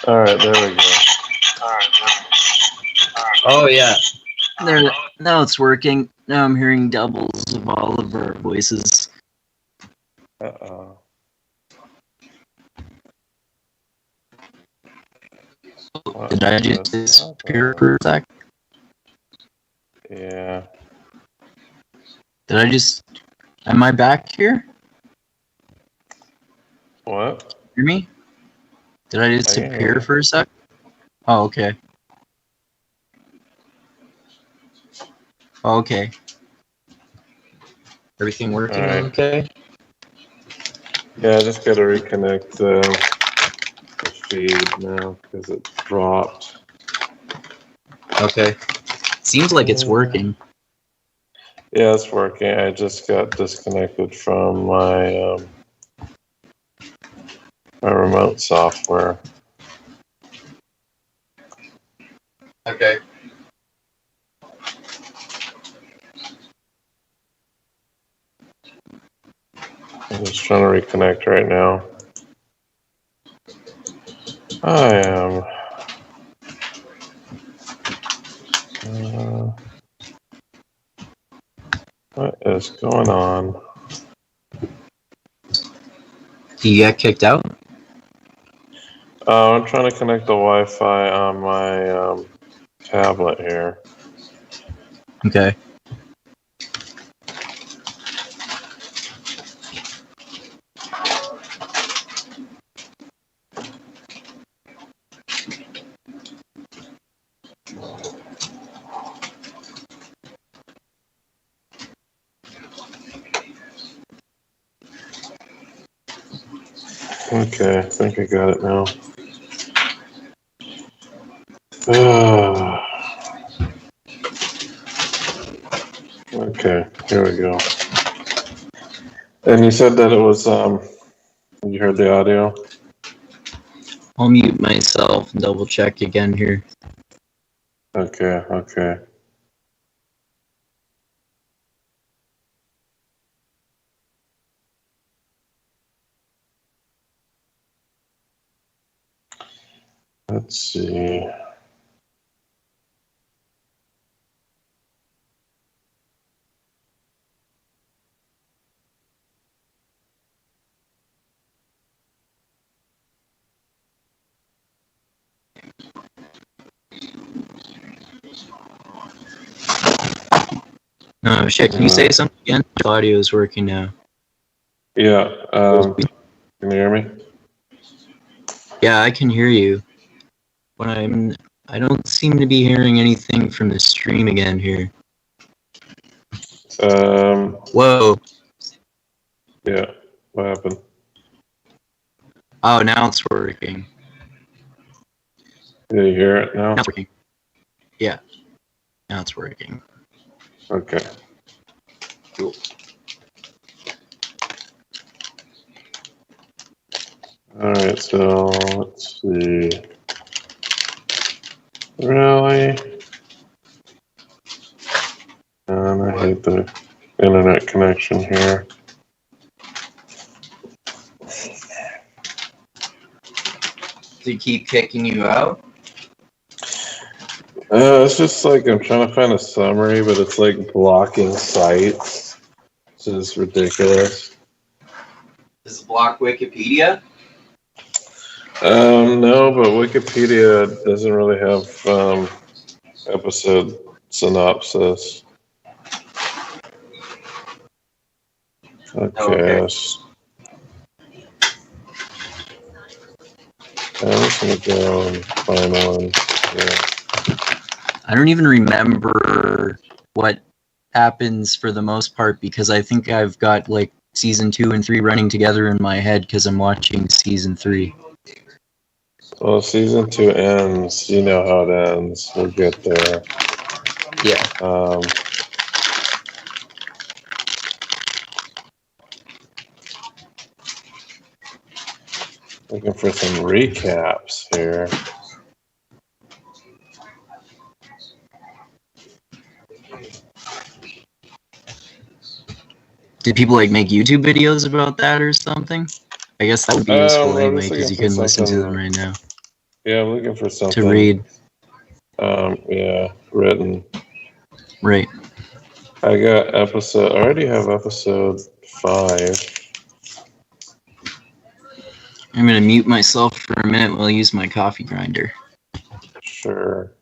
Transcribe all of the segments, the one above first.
Alright, there we go. Oh, yeah. There. Now it's working. Now I'm hearing doubles of all of our voices. Uh-oh. Did I just disappear for a sec? Yeah. Did I just... Am I back here? What? Hear me? Did I disappear for a sec? Oh, okay. Oh, okay. Everything working okay? Yeah, I just gotta reconnect the feed now because it dropped. Okay. Seems like it's working. Yeah, it's working. I just got disconnected from my my remote software. Okay. I'm just trying to reconnect right now. I am. What is going on? Do you get kicked out? I'm trying to connect the Wi-Fi on my tablet here. Okay. Okay, I think I got it now. Okay, here we go. And you said that it was, you heard the audio? I'll mute myself and double check again here. Okay, okay. Let's see. Oh shit, can you say something again? The audio is working now. Yeah, can you hear me? Yeah, I can hear you. But I don't seem to be hearing anything from the stream again here. Whoa. Yeah, what happened? Oh, now it's working. Did you hear it now? Now it's working. Yeah, now it's working. Okay. Cool. Alright, so let's see. Really? And I hate the internet connection here. Does it keep kicking you out? It's just like I'm trying to find a summary, but it's like blocking sites. It's just ridiculous. Does it block Wikipedia? No, but Wikipedia doesn't really have episode synopsis. Okay. I'm just gonna go and find one. Yeah. I don't even remember what happens for the most part because I think I've got like season 2 and 3 running together in my head because I'm watching season 3. Well, season 2 ends. You know how it ends. We'll get there. Yeah. Looking for some recaps here. Did people like make YouTube videos about that or something? I guess that would be useful anyway because you can listen to them right now. Yeah, I'm looking for something to read. Yeah, written. Right. I already have episode 5. I'm gonna mute myself for a minute while I use my coffee grinder. Sure.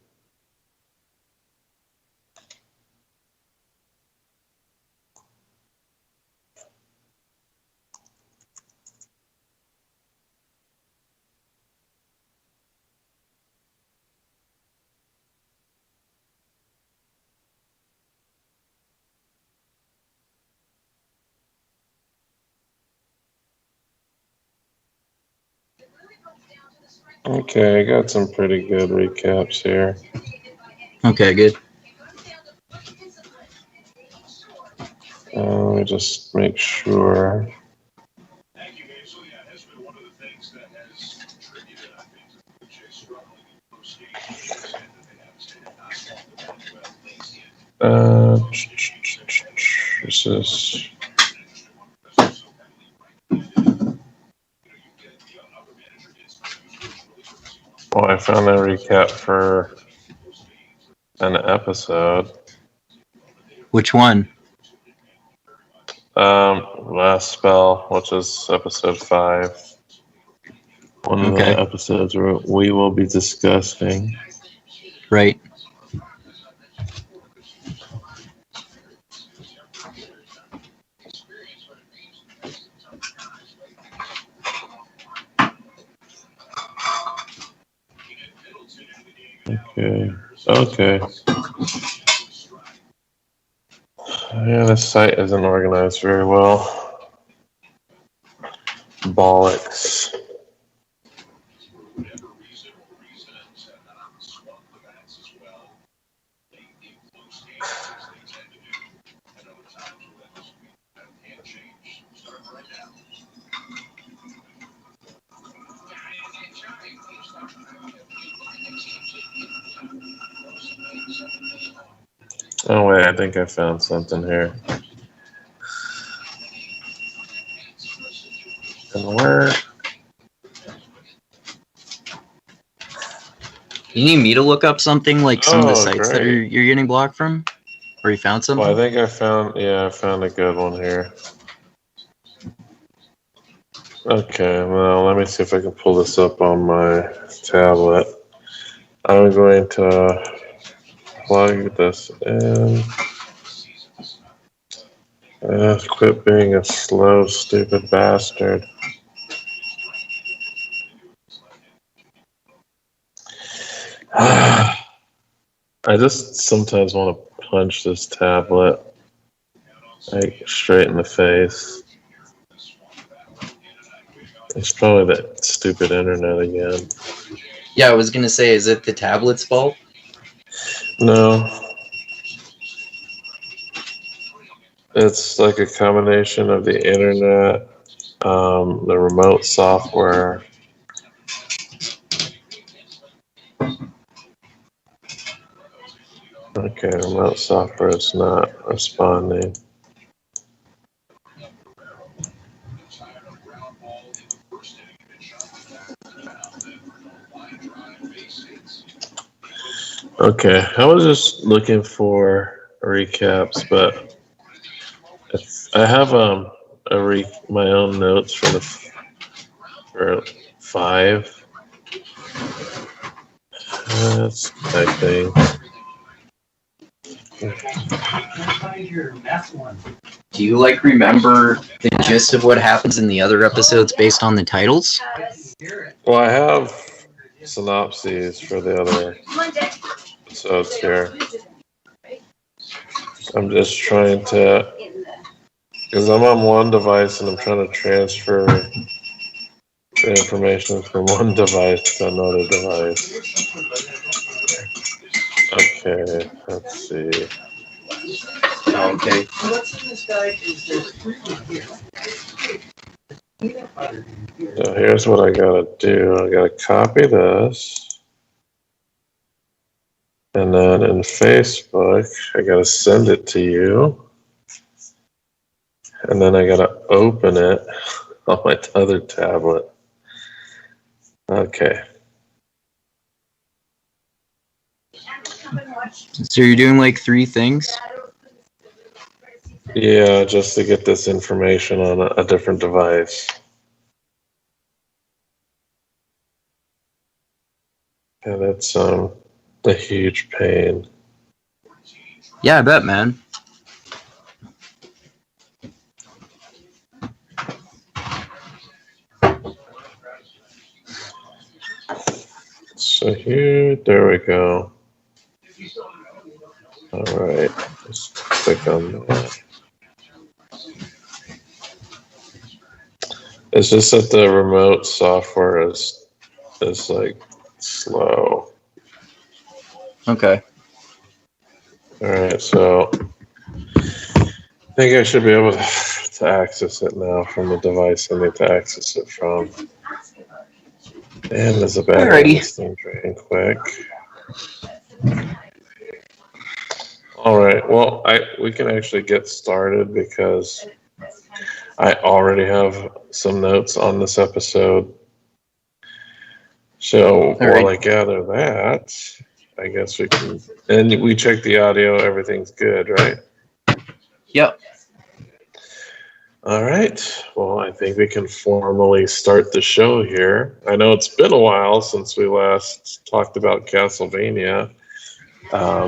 Okay, I got some pretty good recaps here. Okay, good. Let me just make sure. This is. Oh, I found a recap for an episode. Which one? Last spell, which is episode 5. One of Okay. the episodes where we will be discussing. Right. Okay. Yeah, this site isn't organized very well. Bollocks. Oh wait, I think I found something here. And where? You need me to look up something like some of the sites that Great. you're getting blocked from? Or you found something? Well, I think I found a good one here. Okay, well, let me see if I can pull this up on my tablet. I'm going to plug this in. Quit being a slow, stupid bastard. I just sometimes want to punch this tablet like straight in the face. It's probably that stupid internet again. Yeah, I was gonna say, is it the tablet's fault? No. It's like a combination of the internet, the remote software. Okay, remote software is not responding. Okay, I was just looking for recaps, but I have my own notes for 5. That's typing. Do you remember the gist of what happens in the other episodes based on the titles? Well, I have synopses for the other episodes here. I'm just trying to, because I'm on one device and I'm trying to transfer the information from one device to another device. Okay, let's see. Okay. So here's what I gotta do. I gotta copy this. And then in Facebook, I gotta send it to you. And then I gotta open it on my other tablet. Okay. So you're doing like 3 things? Yeah, just to get this information on a different device. And it's a huge pain. Yeah, I bet, man. So here, there we go. All right, just click on that. It's just that the remote software is like slow. Okay. All right, so I think I should be able to access it now from the device I need to access it from. And there's a battery in this thing drain quick. All right, well, we can actually get started because I already have some notes on this episode. So while I gather that, I guess we can, and we check the audio, everything's good, right? Yep. All right. Well, I think we can formally start the show here. I know it's been a while since we last talked about Castlevania.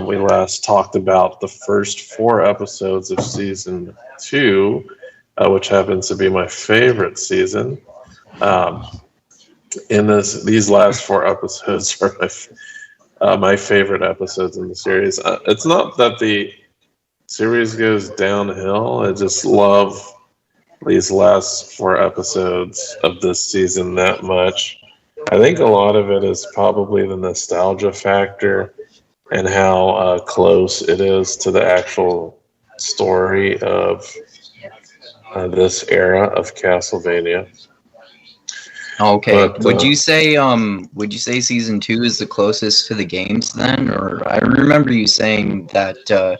We last talked about the first 4 episodes of season 2, which happens to be my favorite season. These last 4 episodes are my favorite episodes in the series. It's not that the series goes downhill. I just love these last 4 episodes of this season that much. I think a lot of it is probably the nostalgia factor and how close it is to the actual story of this era of Castlevania. Okay. But, would you say season 2 is the closest to the games then? Or I remember you saying that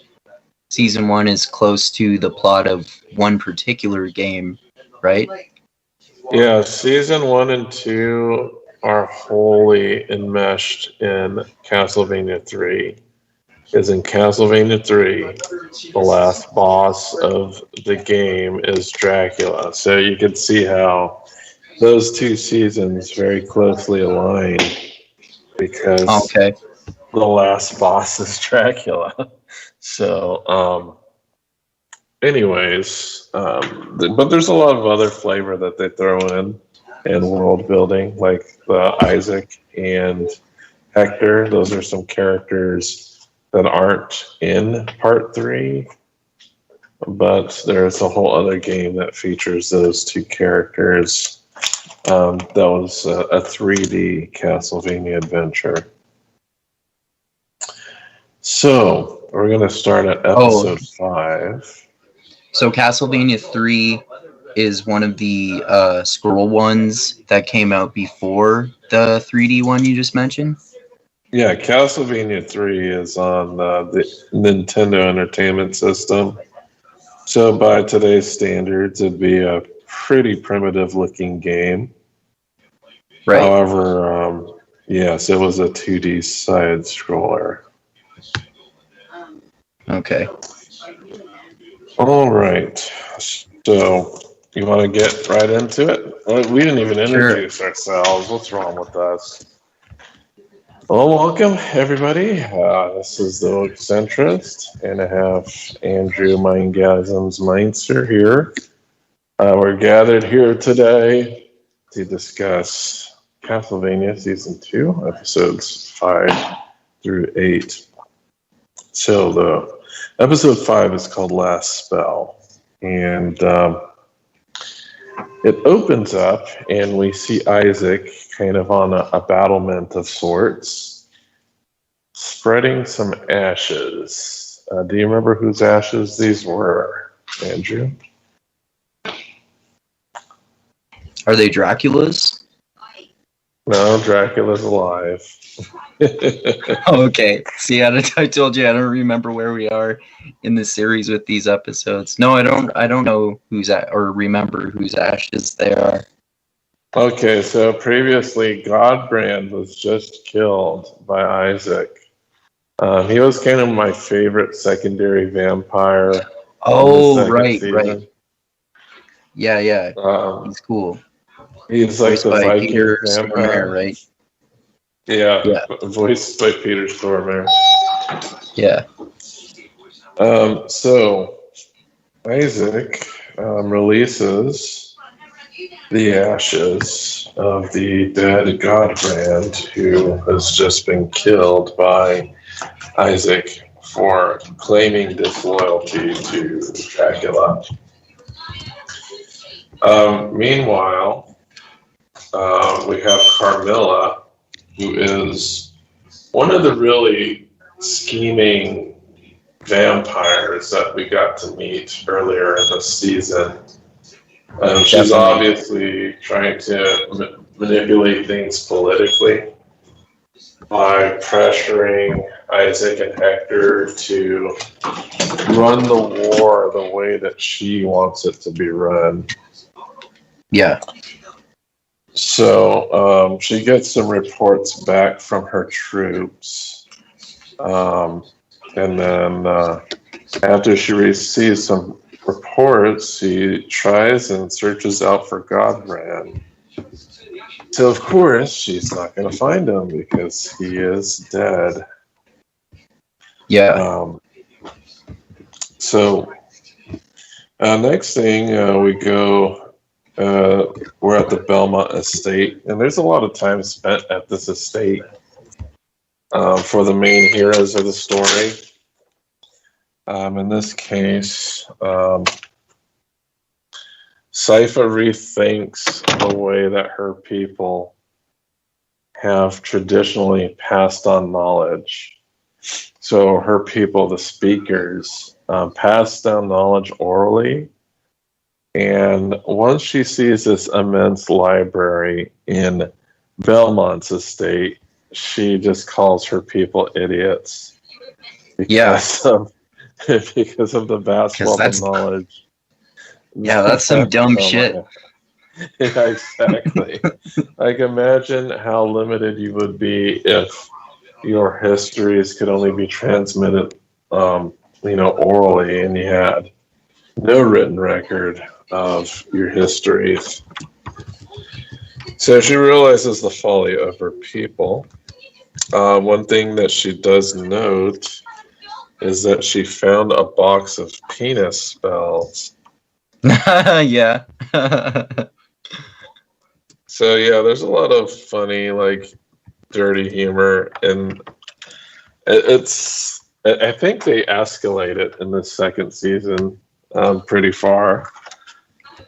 season 1 is close to the plot of one particular game, right? Yeah, season 1 and 2 are wholly enmeshed in Castlevania 3. Because in Castlevania 3, the last boss of the game is Dracula. So you can see how those 2 seasons very closely align because the last boss is Dracula. So, anyways, but there's a lot of other flavor that they throw in and world building, like Isaac and Hector. Those are some characters that aren't in part 3, but there's a whole other game that features those 2 characters. That was a 3D Castlevania adventure. So we're going to start at episode 5. So Castlevania 3 is one of the scroll ones that came out before the 3D one you just mentioned? Yeah, Castlevania 3 is on the Nintendo Entertainment System. So by today's standards, it'd be a pretty primitive looking game. Right. However, yes, it was a 2D side scroller. Okay. All right. So you want to get right into it? We didn't even introduce ourselves. What's wrong with us? Well, welcome, everybody. This is the Woke Centrist, and I have Andrew Mindgasms Meinster here. We're gathered here today to discuss Castlevania Season 2, Episodes 5 through 8. So the Episode 5 is called Last Spell, and it opens up, and we see Isaac kind of on a battlement of sorts, spreading some ashes. Do you remember whose ashes these were, Andrew? Are they Dracula's? No, Dracula's alive. Okay. See, I told you I don't remember where we are in the series with these episodes. No, I don't know or remember whose ashes they are. Okay, so previously Godbrand was just killed by Isaac. He was kind of my favorite secondary vampire in the Oh, second right. season. Yeah. He's cool. He's like Voiced the by Viking Peter vampire, Stormare, right? Yeah, voiced by Peter Stormare. Yeah. So Isaac releases the ashes of the dead Godbrand who has just been killed by Isaac for claiming disloyalty to Dracula. Meanwhile, we have Carmilla, who is one of the really scheming vampires that we got to meet earlier in the season. She's obviously trying to manipulate things politically by pressuring Isaac and Hector to run the war the way that she wants it to be run. Yeah. So she gets some reports back from her troops. And then after she receives some reports, she tries and searches out for Godbrand. So, of course, she's not going to find him because he is dead. Yeah. Next thing we go, we're at the Belmont Estate, and there's a lot of time spent at this estate for the main heroes of the story. In this case, Sypha rethinks the way that her people have traditionally passed on knowledge. So her people, the speakers, pass down knowledge orally. And once she sees this immense library in Belmont's estate, she just calls her people idiots. Because of the vast wealth of knowledge. Yeah, that's some dumb shit. Yeah, exactly. Like, imagine how limited you would be if your histories could only be transmitted, orally, and you had no written record of your histories. So she realizes the folly of her people. One thing that she does note is that she found a box of penis spells. Yeah. So yeah, there's a lot of funny, dirty humor, and I think they escalate it in the second season pretty far,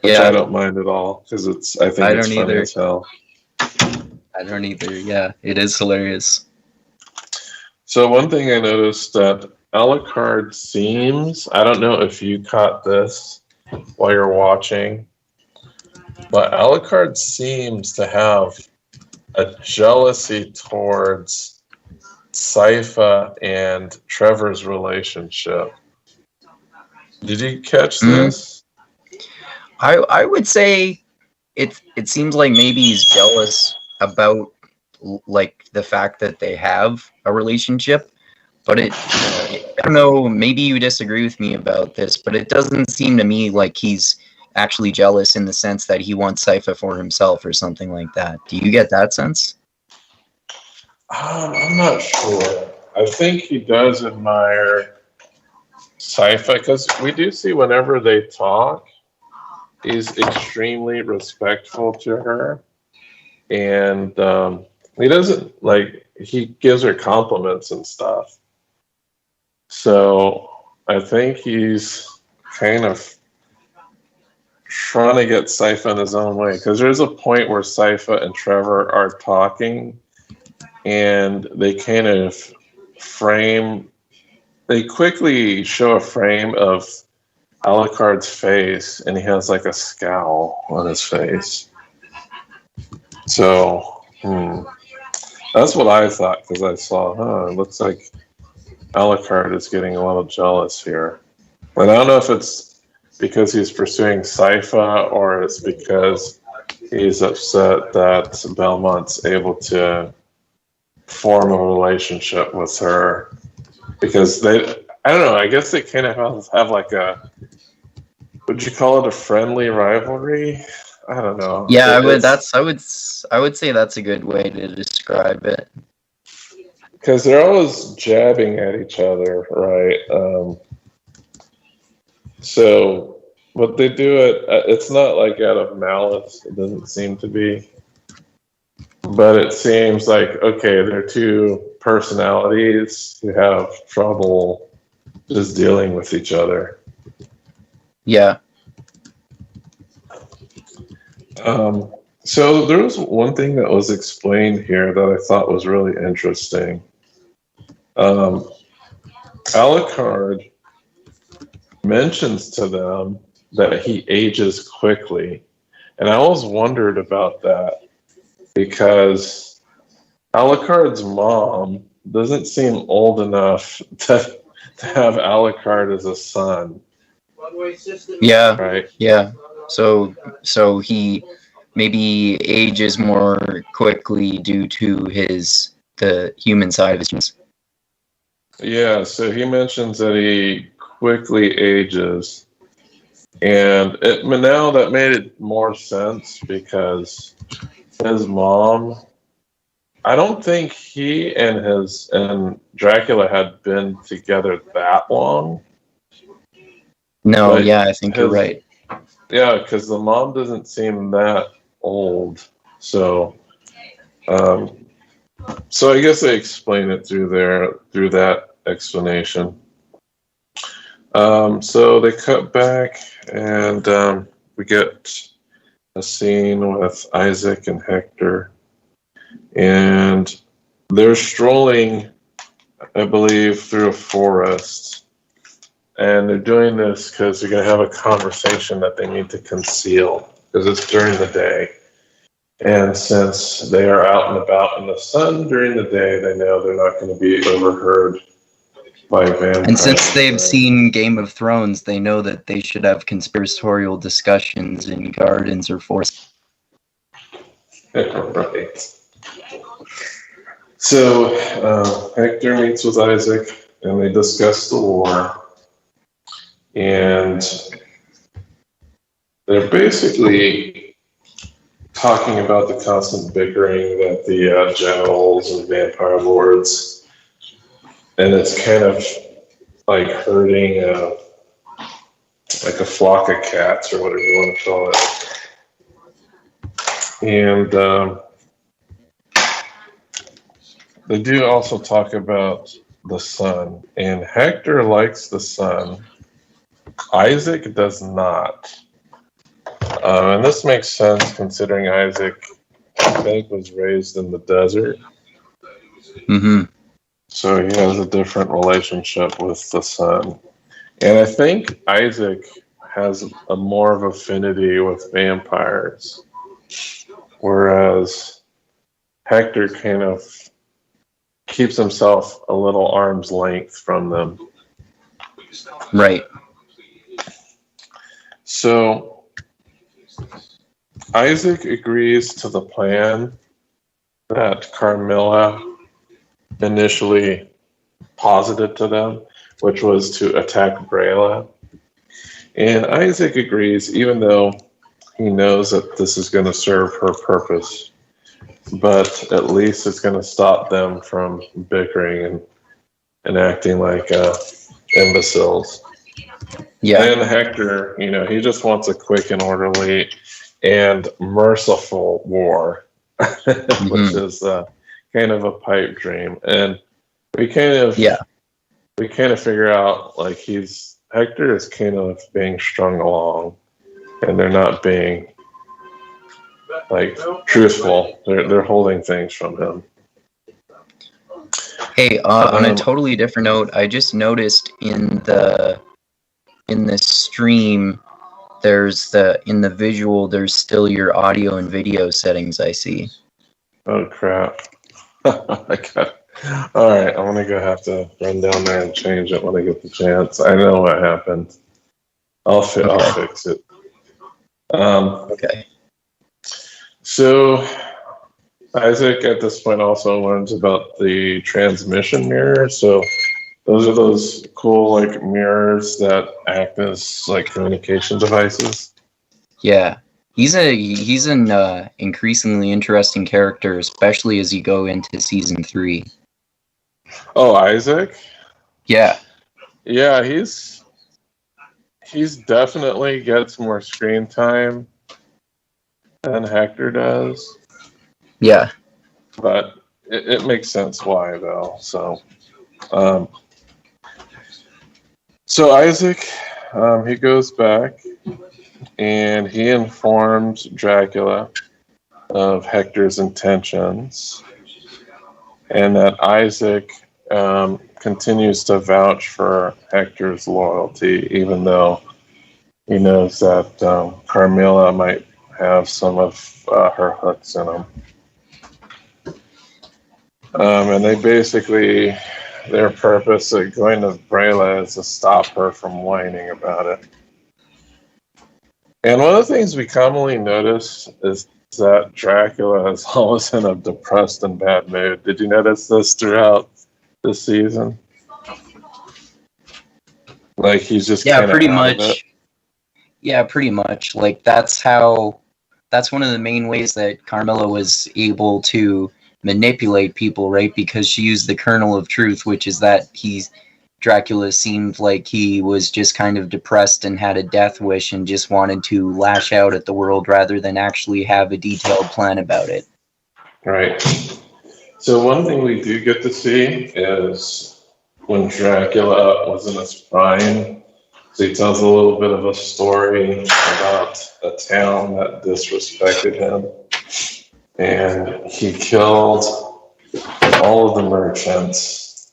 which I don't mind at all because I think it's funny as hell. I don't either. Yeah, it is hilarious. So one thing I noticed that Alucard seems, I don't know if you caught this while you're watching, but Alucard seems to have a jealousy towards Sypha and Trevor's relationship. Did you catch this? I would say it seems like maybe he's jealous about the fact that they have a relationship, but I don't know, maybe you disagree with me about this, but it doesn't seem to me like he's actually jealous in the sense that he wants Sypha for himself or something like that. Do you get that sense? I'm not sure. I think he does admire Sypha because we do see whenever they talk, he's extremely respectful to her, and he doesn't he gives her compliments and stuff. So I think he's kind of trying to get Sypha in his own way, because there's a point where Sypha and Trevor are talking and they kind of they quickly show a frame of Alucard's face, and he has a scowl on his face. So that's what I thought, because I saw, it looks like Alucard is getting a little jealous here. But I don't know if it's because he's pursuing Sypha or it's because he's upset that Belmont's able to form a relationship with her because I don't know, I guess they kind of have like a, would you call it a friendly rivalry? I don't know. Yeah, I would. I would say that's a good way to describe it. Because they're always jabbing at each other, right? So, but they do it. It's not like out of malice. It doesn't seem to be. But it seems like, okay, they're two personalities who have trouble just dealing with each other. Yeah. So there was one thing that was explained here that I thought was really interesting. Alucard mentions to them that he ages quickly. And I always wondered about that because Alucard's mom doesn't seem old enough to have Alucard as a son. Yeah. Right. Yeah. So he maybe ages more quickly due to the human side of his genes. Yeah, so he mentions that he quickly ages. And now that made it more sense because his mom, I don't think he and Dracula had been together that long. No, yeah, I think you're right. Yeah, because the mom doesn't seem that old. So I guess they explain it through that explanation. So they cut back and we get a scene with Isaac and Hector. And they're strolling, I believe, through a forest. And they're doing this because they're going to have a conversation that they need to conceal because it's during the day. And since they are out and about in the sun during the day, they know they're not going to be overheard by vampires. And since they've seen Game of Thrones, they know that they should have conspiratorial discussions in gardens or forests. Right. So Hector meets with Isaac and they discuss the war. And they're basically talking about the constant bickering that the generals and vampire lords, and it's kind of like herding like a flock of cats or whatever you want to call it. And they do also talk about the sun, and Hector likes the sun. Isaac does not. And this makes sense considering Isaac, I think, was raised in the desert. Mm-hmm. So he has a different relationship with the sun. And I think Isaac has a more of affinity with vampires. Whereas Hector kind of keeps himself a little arm's length from them. Right. So Isaac agrees to the plan that Carmilla initially posited to them, which was to attack Brayla. And Isaac agrees, even though he knows that this is going to serve her purpose, but at least it's going to stop them from bickering and acting like imbeciles. Yeah. And Hector, he just wants a quick and orderly and merciful war, which is kind of a pipe dream. And we kind of figure out like Hector is kind of being strung along, and they're not being like truthful. They're holding things from him. Hey, on a totally different note, I just noticed in the stream, in the visual, there's still your audio and video settings I see. Oh crap. All right, I'm gonna have to run down there and change it when I get the chance. I know what happened. I'll fix it. Okay. So Isaac at this point also learns about the transmission mirror. So Those are those cool like mirrors that act as like communication devices. Yeah, he's an increasingly interesting character, especially as you go into season 3. Oh, Isaac? Yeah, Yeah, he's definitely gets more screen time than Hector does. yeah, But it makes sense why though. So Isaac, he goes back and he informs Dracula of Hector's intentions, and that Isaac continues to vouch for Hector's loyalty, even though he knows that Carmilla might have some of her hooks in him. And they basically, their purpose of going to Brela is to stop her from whining about it. And one of the things we commonly notice is that Dracula is always in a depressed and bad mood. Did you notice this throughout this season? Like he's just yeah, kind of pretty out of it. much. Yeah, pretty much. Like that's one of the main ways that Carmilla was able to manipulate people, right? Because she used the kernel of truth, which is that Dracula seemed like he was just kind of depressed and had a death wish and just wanted to lash out at the world rather than actually have a detailed plan about it. Right. So one thing we do get to see is when Dracula was in his prime, so he tells a little bit of a story about a town that disrespected him. And he killed all of the merchants.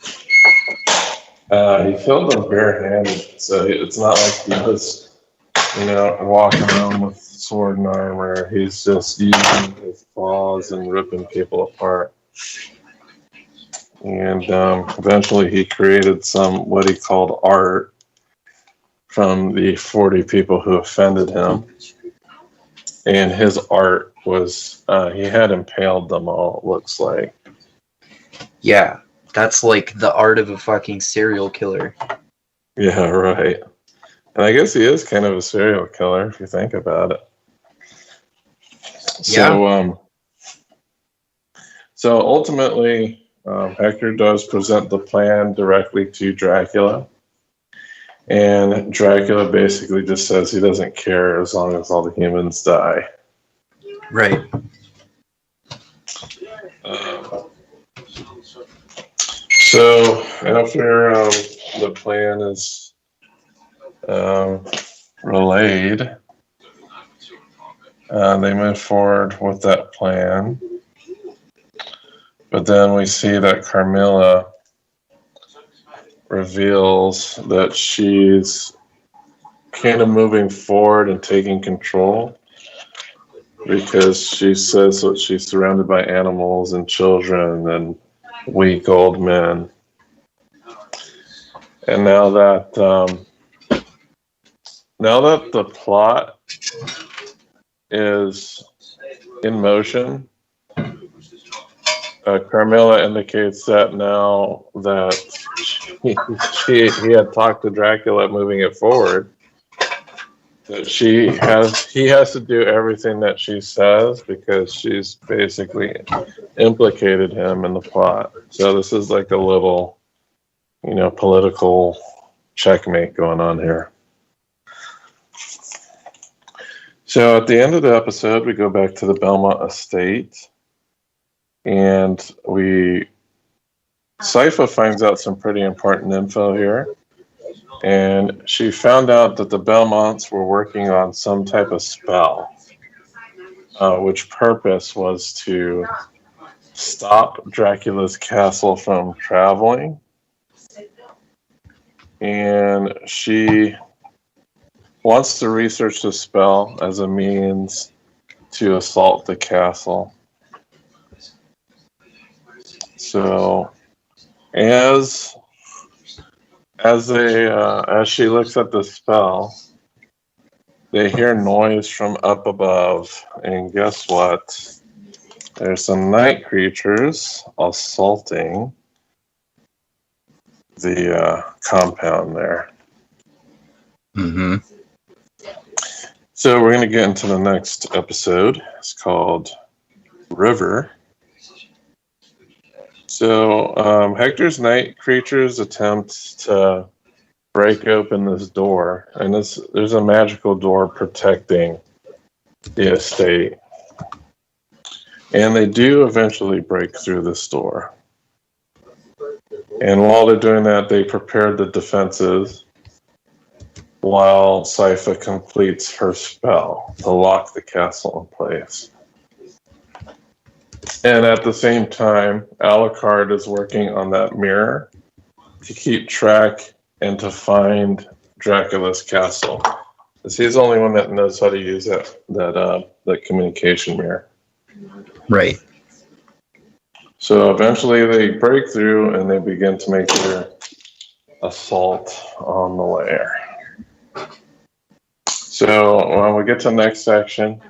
He killed them barehanded, so it's not like he was, walking around with sword and armor. He's just using his claws and ripping people apart. And eventually he created what he called art from the 40 people who offended him. And his art was, he had impaled them all, it looks like. Yeah, that's like the art of a fucking serial killer. Yeah, right. And I guess he is kind of a serial killer if you think about it. Yeah. So ultimately, Hector does present the plan directly to Dracula. And Dracula basically just says he doesn't care as long as all the humans die. Right. So after the plan is relayed, they move forward with that plan. But then we see that Carmilla reveals that she's kind of moving forward and taking control because she says that she's surrounded by animals and children and weak old men. And now that the plot is in motion, Carmilla indicates that now that he had talked to Dracula moving it forward, that he has to do everything that she says because she's basically implicated him in the plot. So this is like a little, political checkmate going on here. So at the end of the episode, we go back to the Belmont Estate. And Sypha finds out some pretty important info here. And she found out that the Belmonts were working on some type of spell, which purpose was to stop Dracula's castle from traveling. And she wants to research the spell as a means to assault the castle. So, as she looks at the spell, they hear noise from up above, and guess what? There's some night creatures assaulting the compound there. Mm-hmm. So we're going to get into the next episode. It's called River. So Hector's night creatures attempt to break open this door, and there's a magical door protecting the estate. And they do eventually break through this door. And while they're doing that, they prepare the defenses while Sypha completes her spell to lock the castle in place. And at the same time, Alucard is working on that mirror to keep track and to find Dracula's castle. Because he's the only one that knows how to use that communication mirror. Right. So eventually they break through and they begin to make their assault on the lair. So when we get to the next section,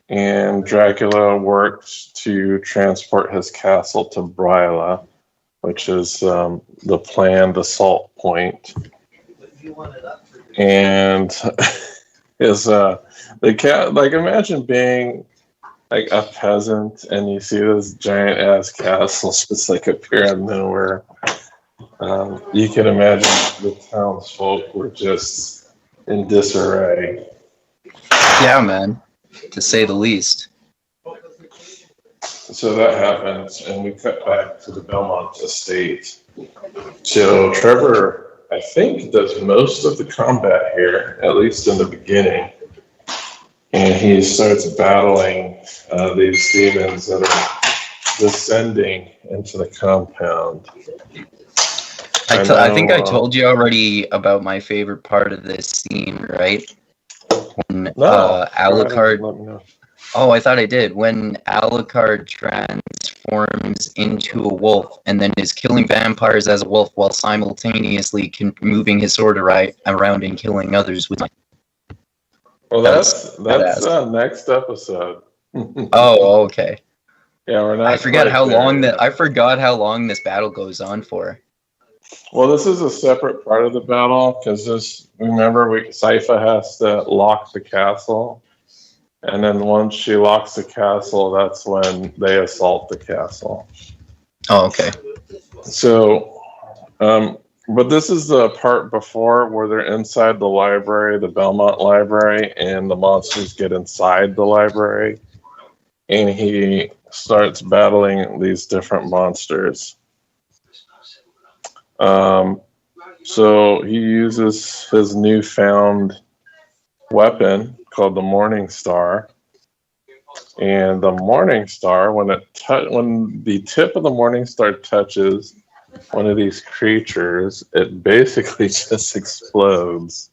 and Dracula works to transport his castle to Bryla, which is the planned assault point. And is imagine being like a peasant and you see this giant ass castle just like appear out of nowhere. You can imagine the townsfolk were just in disarray. Yeah, man. To say the least. So that happens, and we cut back to the Belmont Estate. So Trevor, I think, does most of the combat here, at least in the beginning. And he starts battling these demons that are descending into the compound. I think I told you already about my favorite part of this scene, right? When Alucard... Oh, I thought I did. When Alucard transforms into a wolf and then is killing vampires as a wolf while simultaneously moving his sword around and killing others with... Well, that's next episode. Oh, okay. Yeah, we're not. I forgot how long this battle goes on for. Well, this is a separate part of the battle because Sypha has to lock the castle, and then once she locks the castle, that's when they assault the castle. Oh, okay. So, but this is the part before where they're inside the library, the Belmont Library, and the monsters get inside the library, and he starts battling these different monsters. So he uses his newfound weapon called the Morning Star, and the Morning Star, when the tip of the Morning Star touches one of these creatures, it basically just explodes.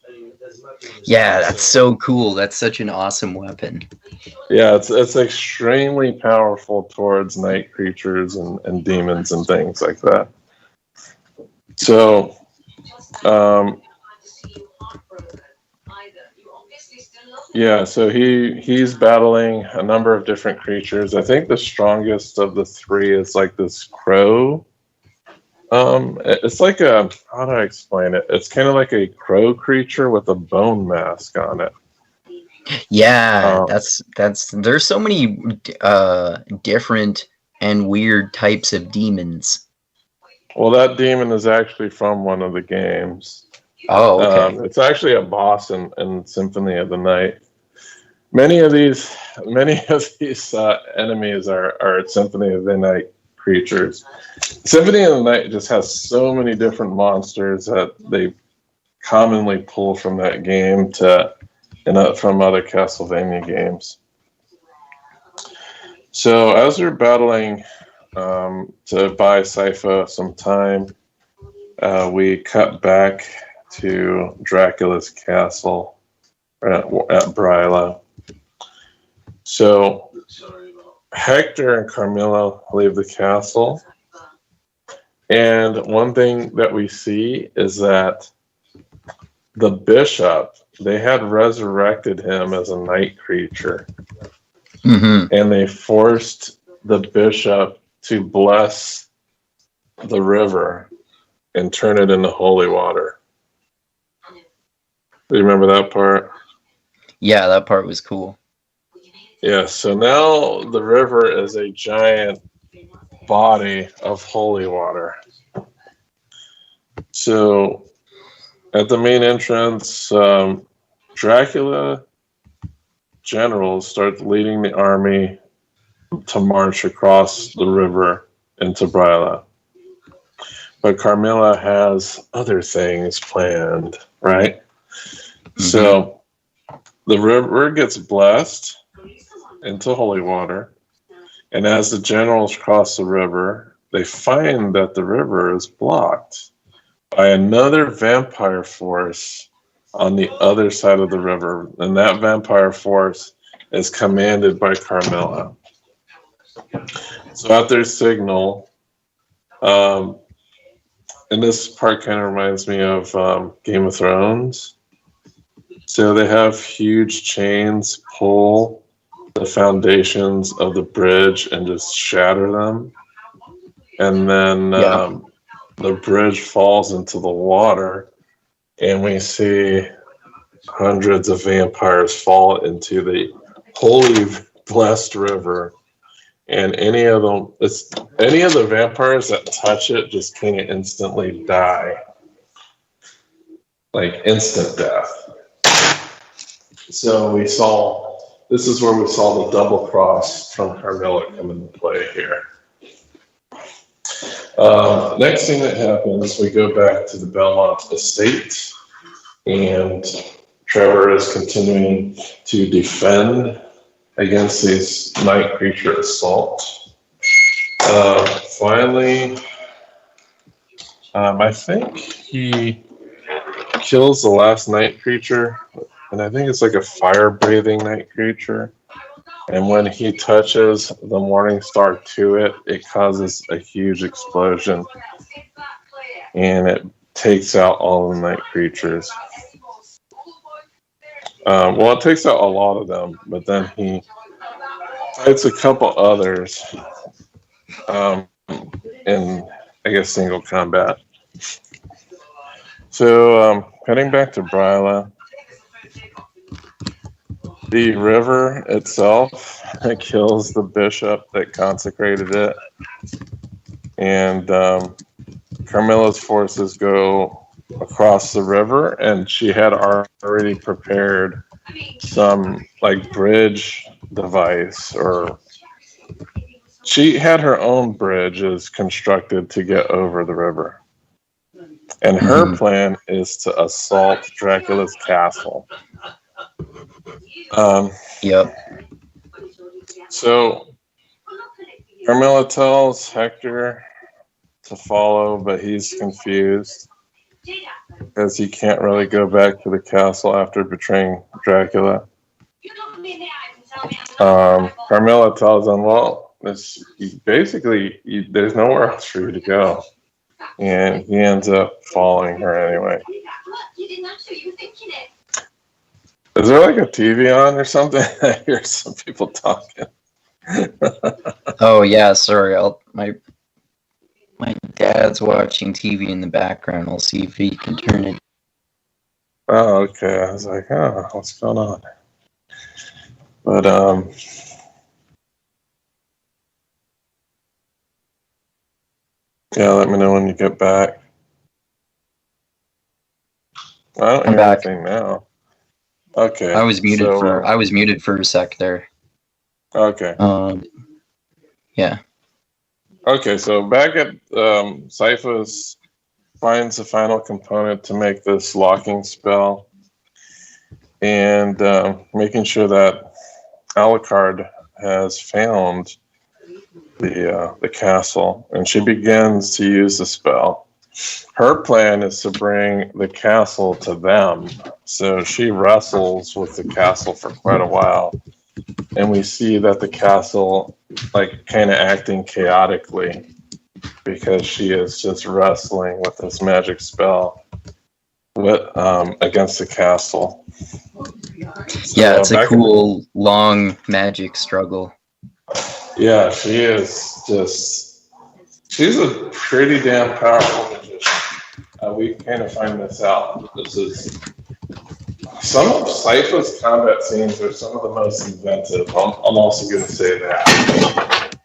Yeah, that's so cool. That's such an awesome weapon. Yeah, it's extremely powerful towards night creatures and demons and things like that. So, so he's battling a number of different creatures. I think the strongest of the three is like this crow. It's like how do I explain it? It's kind of like a crow creature with a bone mask on it. Yeah, there's so many different and weird types of demons. Well, that demon is actually from one of the games. Oh, okay. It's actually a boss in Symphony of the Night. Many of these enemies are Symphony of the Night creatures. Symphony of the Night just has so many different monsters that they commonly pull from that game from other Castlevania games. So as we're battling to buy Sypha some time, we cut back to Dracula's castle at Bryla. So Hector and Carmilla leave the castle, and one thing that we see is that the bishop, they had resurrected him as a night creature, and they forced the bishop to bless the river and turn it into holy water. Do you remember that part? Yeah, that part was cool. Yeah, so now the river is a giant body of holy water. So at the main entrance, Dracula generals start leading the army to march across the river into Bryla. But Carmilla has other things planned, right? Mm-hmm. So the river gets blessed into holy water, and as the generals cross the river, they find that the river is blocked by another vampire force on the other side of the river, and that vampire force is commanded by Carmilla. So at their signal, and this part kind of reminds me of Game of Thrones. So they have huge chains pull the foundations of the bridge and just shatter them. And then the bridge falls into the water, and we see hundreds of vampires fall into the holy blessed river. And any of the vampires that touch it just kind of instantly die. Like instant death. So this is where we saw the double cross from Carmilla come into play here. Next thing that happens, we go back to the Belmont Estate, and Trevor is continuing to defend against these night creature assault. Finally, I think he kills the last night creature, and I think it's like a fire-breathing night creature. And when he touches the Morning Star to it, it causes a huge explosion, and it takes out all the night creatures. It takes out a lot of them, but then he fights a couple others in, I guess, single combat. So, heading back to Bryla, the river itself kills the bishop that consecrated it, and Carmilla's forces go across the river, and she had already prepared some like bridge device, or she had her own bridges constructed to get over the river. And her plan is to assault Dracula's castle. Yep. So Carmilla tells Hector to follow, but he's confused because he can't really go back to the castle after betraying Dracula. Carmilla tells him, well, there's nowhere else for you to go. And he ends up following her anyway. Is there like a TV on or something? I hear some people talking. Oh yeah, sorry. My dad's watching TV in the background. I'll see if he can turn it. Oh, okay. I was like, oh, what's going on? But yeah, let me know when you get back. I don't hear anything now. Okay. I was muted for a sec there. Okay. Yeah. Okay, so back at Syphus finds the final component to make this locking spell, and making sure that Alucard has found the castle, and she begins to use the spell. Her plan is to bring the castle to them, so she wrestles with the castle for quite a while, and we see that the castle like kind of acting chaotically because she is just wrestling with this magic spell against the castle. So, yeah, it's a cool long magic struggle. Yeah, she is she's a pretty damn powerful magician. we kind of find this out. This is some of Sypha's combat scenes are some of the most inventive. I'm also going to say that.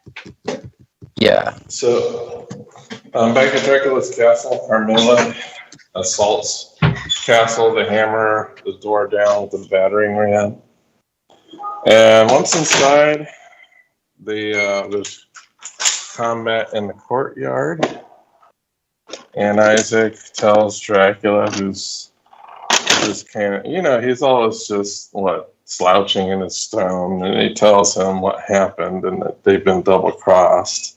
Yeah. So, back at Dracula's castle, Carmilla assaults castle. They hammer the door down with a battering ram. And once inside, there's combat in the courtyard. And Isaac tells Dracula, who's just kind of, he's always just, slouching in his stone. And he tells him what happened and that they've been double-crossed.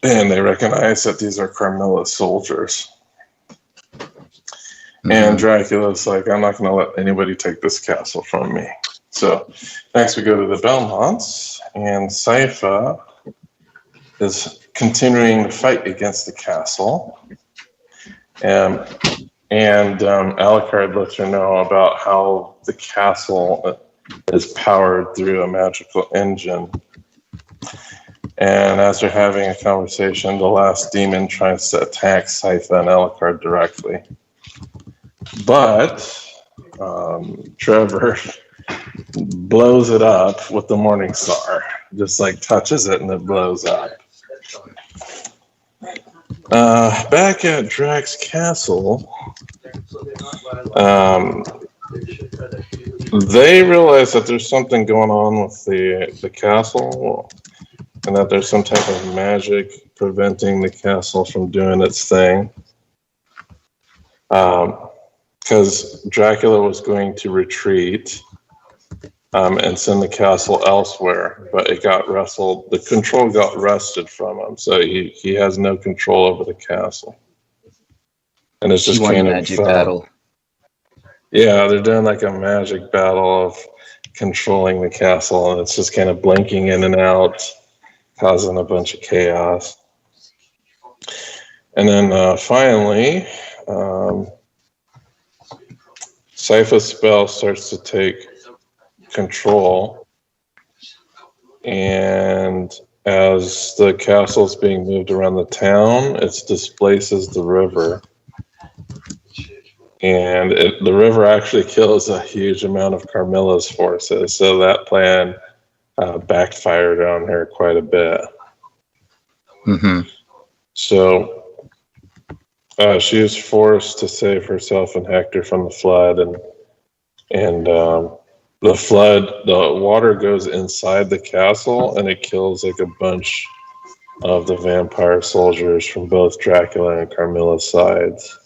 And they recognize that these are Carmilla's soldiers. Mm-hmm. And Dracula's like, I'm not going to let anybody take this castle from me. So next we go to the Belmonts, and Sypha is continuing the fight against the castle. And Alucard lets her know about how the castle is powered through a magical engine. And as they're having a conversation, the last demon tries to attack Sypha and Alucard directly. But Trevor blows it up with the Morning Star. Just touches it and it blows up. Back at Drax's castle, they realize that there's something going on with the castle, and that there's some type of magic preventing the castle from doing its thing. Because Dracula was going to retreat and send the castle elsewhere, but it got wrestled. The control got wrested from him, so he has no control over the castle. And it's just kind of magic battle. Yeah, they're doing a magic battle of controlling the castle, and it's just kind of blinking in and out, causing a bunch of chaos. And then finally, Sypha's spell starts to take control, and as the castle is being moved around the town, it displaces the river. And the river actually kills a huge amount of Carmilla's forces, so that plan backfired on her quite a bit. Mm-hmm. So she was forced to save herself and Hector from the flood, and the flood, the water goes inside the castle, and it kills a bunch of the vampire soldiers from both Dracula and Carmilla's sides.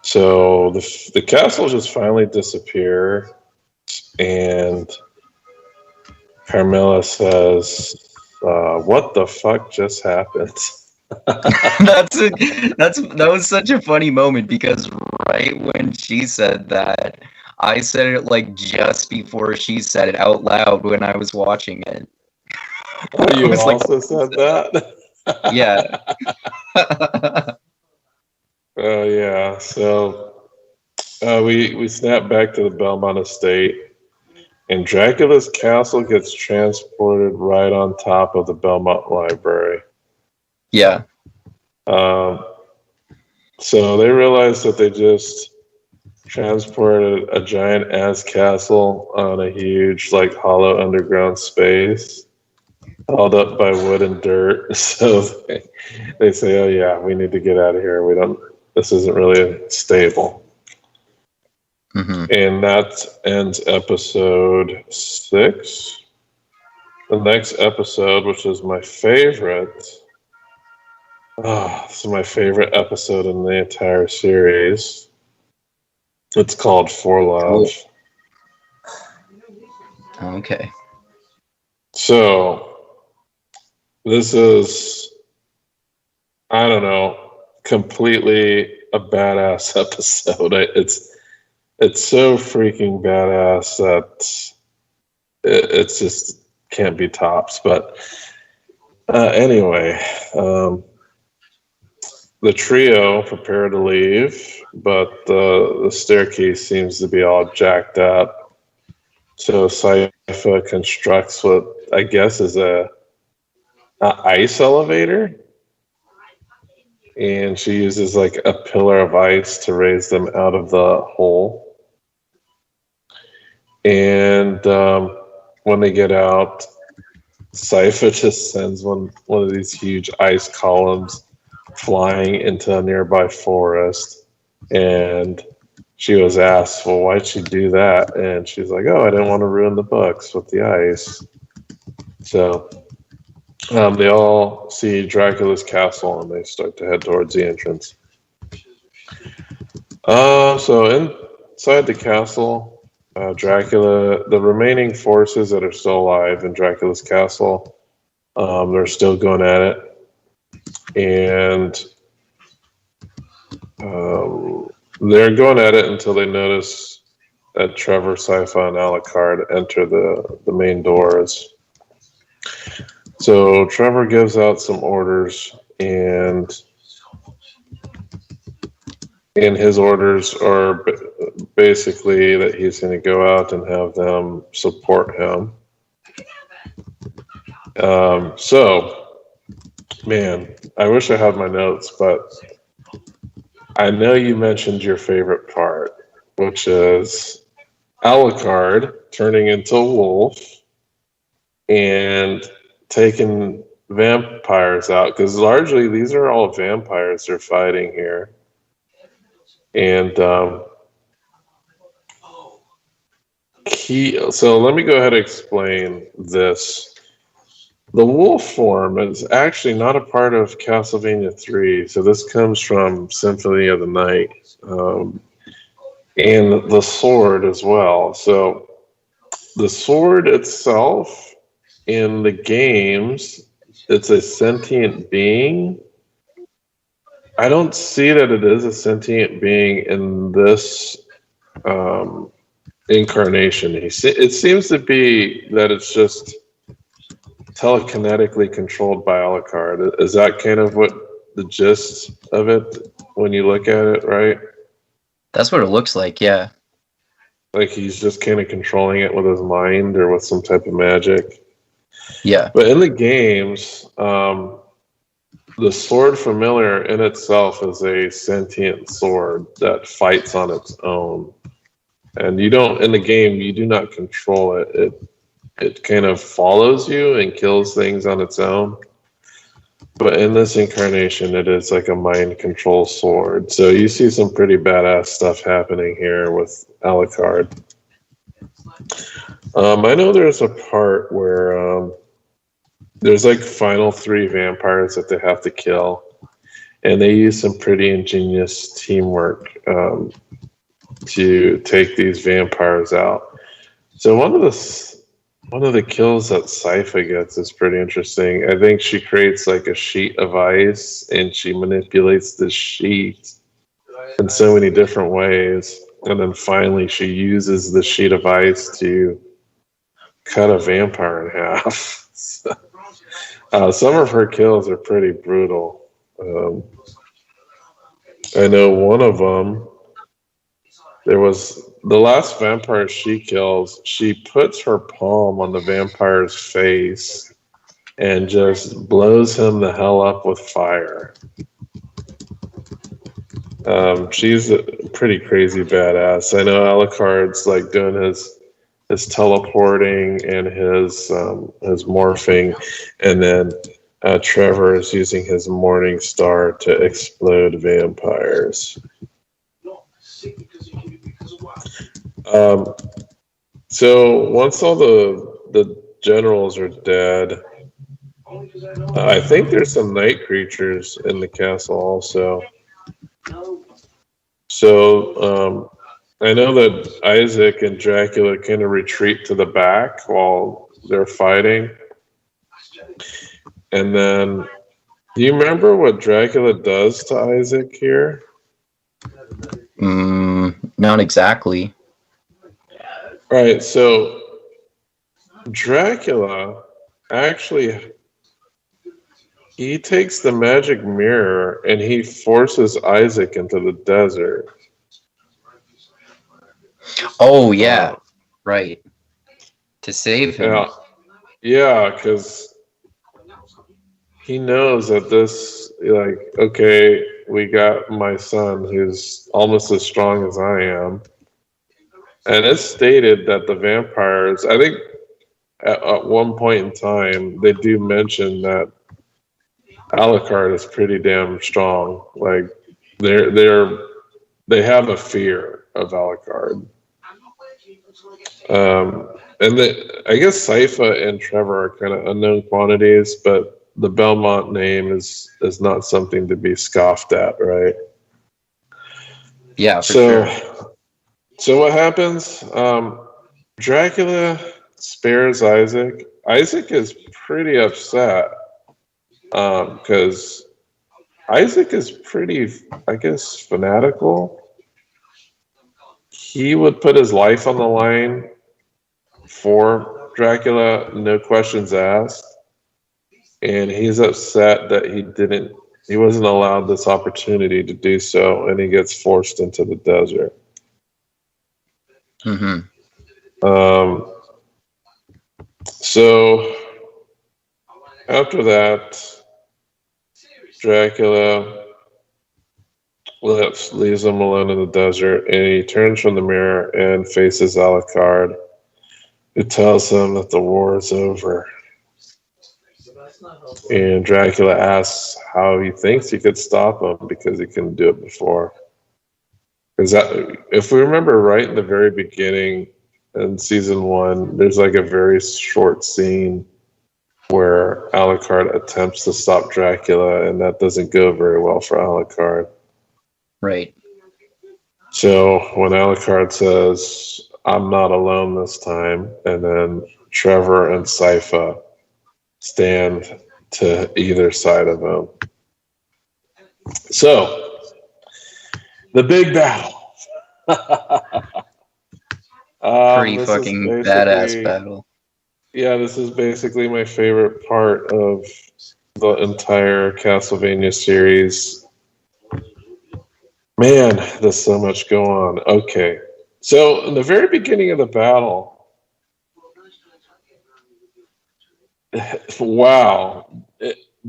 So the castle just finally disappears, and Carmilla says, "What the fuck just happened?" That was such a funny moment, because right when she said that, I said it just before she said it out loud when I was watching it. Oh, you also said that? Yeah. Oh, yeah. So we snap back to the Belmont Estate, and Dracula's castle gets transported right on top of the Belmont Library. Yeah. So they realize that they just transported a giant ass castle on a huge hollow underground space held up by wood and dirt. So they say, "Oh yeah, we need to get out of here. This isn't really stable." Mm-hmm. And that ends episode 6. The next episode, which is my favorite, this is my favorite episode in the entire series. It's called For Love. Okay. So, this is, I don't know, completely a badass episode. It's so freaking badass that it's just can't be tops. But anyway, the trio prepare to leave, but the staircase seems to be all jacked up. So Sypha constructs what I guess is a ice elevator. and she uses like a pillar of ice to raise them out of the hole. And when they get out, Sypha just sends one of these huge ice columns flying into a nearby forest. And she was asked, well, why'd she do that? And she's like, oh, I didn't want to ruin the books with the ice. So they all see Dracula's castle and they start to head towards the entrance. So inside the castle, Dracula, the remaining forces that are still alive in Dracula's castle, they're still going at it. And they're going at it until they notice that Trevor, Sypha, and Alucard enter the main doors. So Trevor gives out some orders, and his orders are basically that he's going to go out and have them support him. Man, I wish I had my notes, but I know you mentioned your favorite part, which is Alucard turning into a wolf and taking vampires out, because largely these are all vampires they're fighting here. And so let me go ahead and explain this. The wolf form is actually not a part of Castlevania 3, so this comes from Symphony of the Night, and the sword as well. So the sword itself in the games, it's a sentient being. I don't see that it is a sentient being in this incarnation. It seems to be that it's just telekinetically controlled by Alucard. Is that kind of what the gist of it when you look at it, right? That's what it looks like, yeah. Like he's just kind of controlling it with his mind or with some type of magic. Yeah. But in the games, the sword familiar in itself is a sentient sword that fights on its own. And in the game, you do not control it. It kind of follows you and kills things on its own. But in this incarnation, it is like a mind control sword. So you see some pretty badass stuff happening here with Alucard. I know there's a part where there's like final 3 vampires that they have to kill. And they use some pretty ingenious teamwork to take these vampires out. So one of the kills that Sypha gets is pretty interesting. I think she creates like a sheet of ice and she manipulates the sheet in so many different ways. And then finally she uses the sheet of ice to cut a vampire in half. Some of her kills are pretty brutal. I know one of them, there was the last vampire she kills, she puts her palm on the vampire's face and just blows him the hell up with fire. She's a pretty crazy badass. I know Alucard's like doing his teleporting and his morphing, and then Trevor is using his Morning Star to explode vampires. So once all the generals are dead, I think there's some night creatures in the castle also. So I know that Isaac and Dracula kind of retreat to the back while they're fighting. And then, do you remember what Dracula does to Isaac here? Not exactly. Right, so Dracula actually, he takes the magic mirror and he forces Isaac into the desert. Oh, yeah. Right. To save him. Yeah, because he knows that this, like, okay, we got my son who's almost as strong as I am. And it's stated that the vampires, I think at one point in time, they do mention that Alucard is pretty damn strong. Like, they have a fear of Alucard. I guess Sypha and Trevor are kind of unknown quantities, but the Belmont name is not something to be scoffed at, right? Yeah, for sure. So what happens? Dracula spares Isaac. Isaac is pretty upset because Isaac is pretty, I guess, fanatical. He would put his life on the line for Dracula, no questions asked. And he's upset that he wasn't allowed this opportunity to do so, and he gets forced into the desert. Mm-hmm. So after that, Dracula leaves him alone in the desert, and he turns from the mirror and faces Alucard, who tells him that the war is over. And Dracula asks how he thinks he could stop him because he couldn't do it before. Because if we remember right in the very beginning in season 1, there's like a very short scene where Alucard attempts to stop Dracula, and that doesn't go very well for Alucard. Right. So when Alucard says, "I'm not alone this time," and then Trevor and Sypha stand to either side of him. So, the big battle. Pretty fucking badass battle. Yeah, this is basically my favorite part of the entire Castlevania series. Man, there's so much going on. Okay. So, in the very beginning of the battle, wow,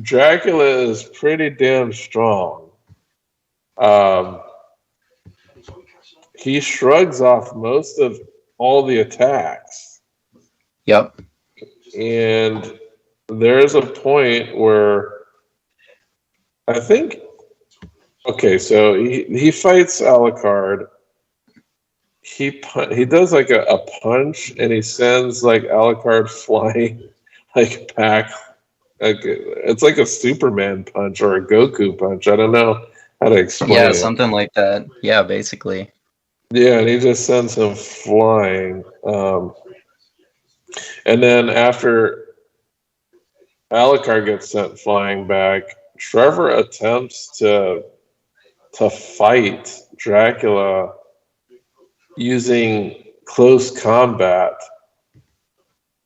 Dracula is pretty damn strong. He shrugs off most of all the attacks. Yep. And there's a point where I think, okay, so he fights Alucard. He does like a punch, and he sends like Alucard flying like back. Like, it's like a Superman punch or a Goku punch. I don't know how to explain it. Yeah, something like that. Yeah, basically. Yeah, and he just sends him flying. And then after Alucard gets sent flying back, Trevor attempts to fight Dracula using close combat.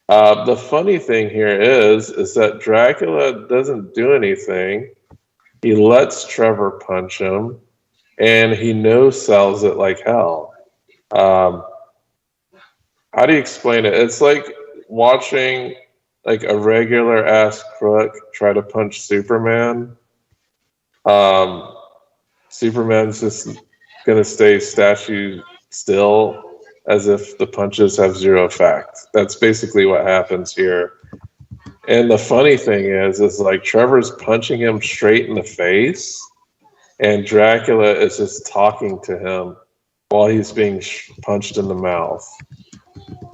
The funny thing here is that Dracula doesn't do anything. He lets Trevor punch him, and he no-sells it like hell. How do you explain it? It's like watching like a regular ass crook try to punch Superman. Superman's just gonna stay statue still as if the punches have zero effect. That's basically what happens here. And the funny thing is like Trevor's punching him straight in the face, and Dracula is just talking to him while he's being punched in the mouth.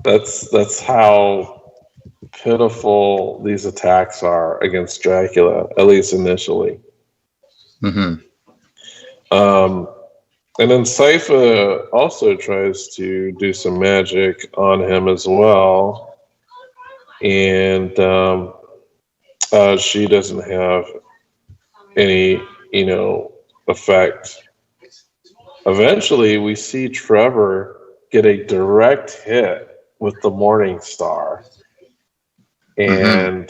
That's how pitiful these attacks are against Dracula, at least initially. Mm-hmm. And then Sypha also tries to do some magic on him as well. And she doesn't have any, effect. Eventually, we see Trevor get a direct hit with the Morning Star. And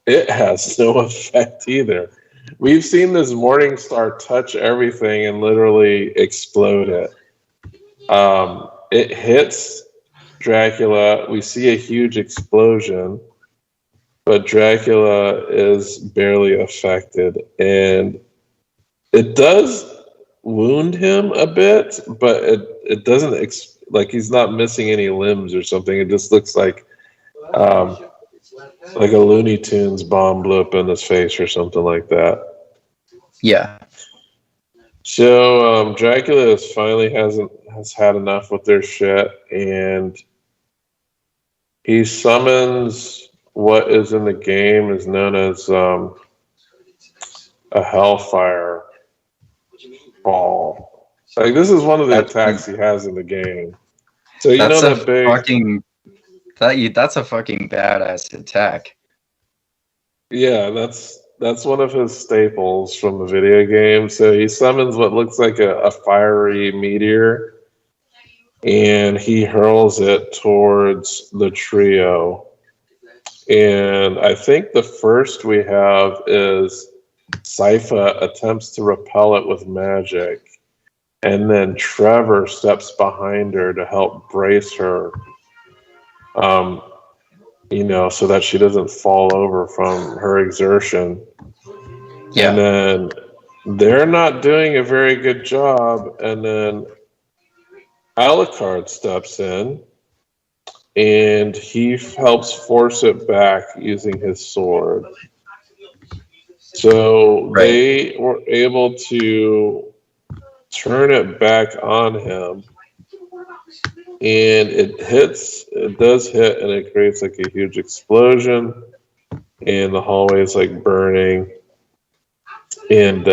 it has no effect either. We've seen this Morning Star touch everything and literally explode it. It hits Dracula. We see a huge explosion. but Dracula is barely affected, and it does wound him a bit, but it doesn't like he's not missing any limbs or something. It just looks like a Looney Tunes bomb blew up in his face or something like that. Yeah. So Dracula finally has had enough with their shit, and he summons what is in the game is known as a Hellfire ball. Like, this is one of the attacks he has in the game. So you know that big that's a fucking badass attack. Yeah, that's one of his staples from the video game. So he summons what looks like a fiery meteor, and he hurls it towards the trio. And I think the first we have is Sypha attempts to repel it with magic, and then Trevor steps behind her to help brace her, so that she doesn't fall over from her exertion. Yeah. And then they're not doing a very good job, and then Alucard steps in, and he helps force it back using his sword. So they were able to turn it back on him, and it does hit, and it creates like a huge explosion, and the hallway is like burning, and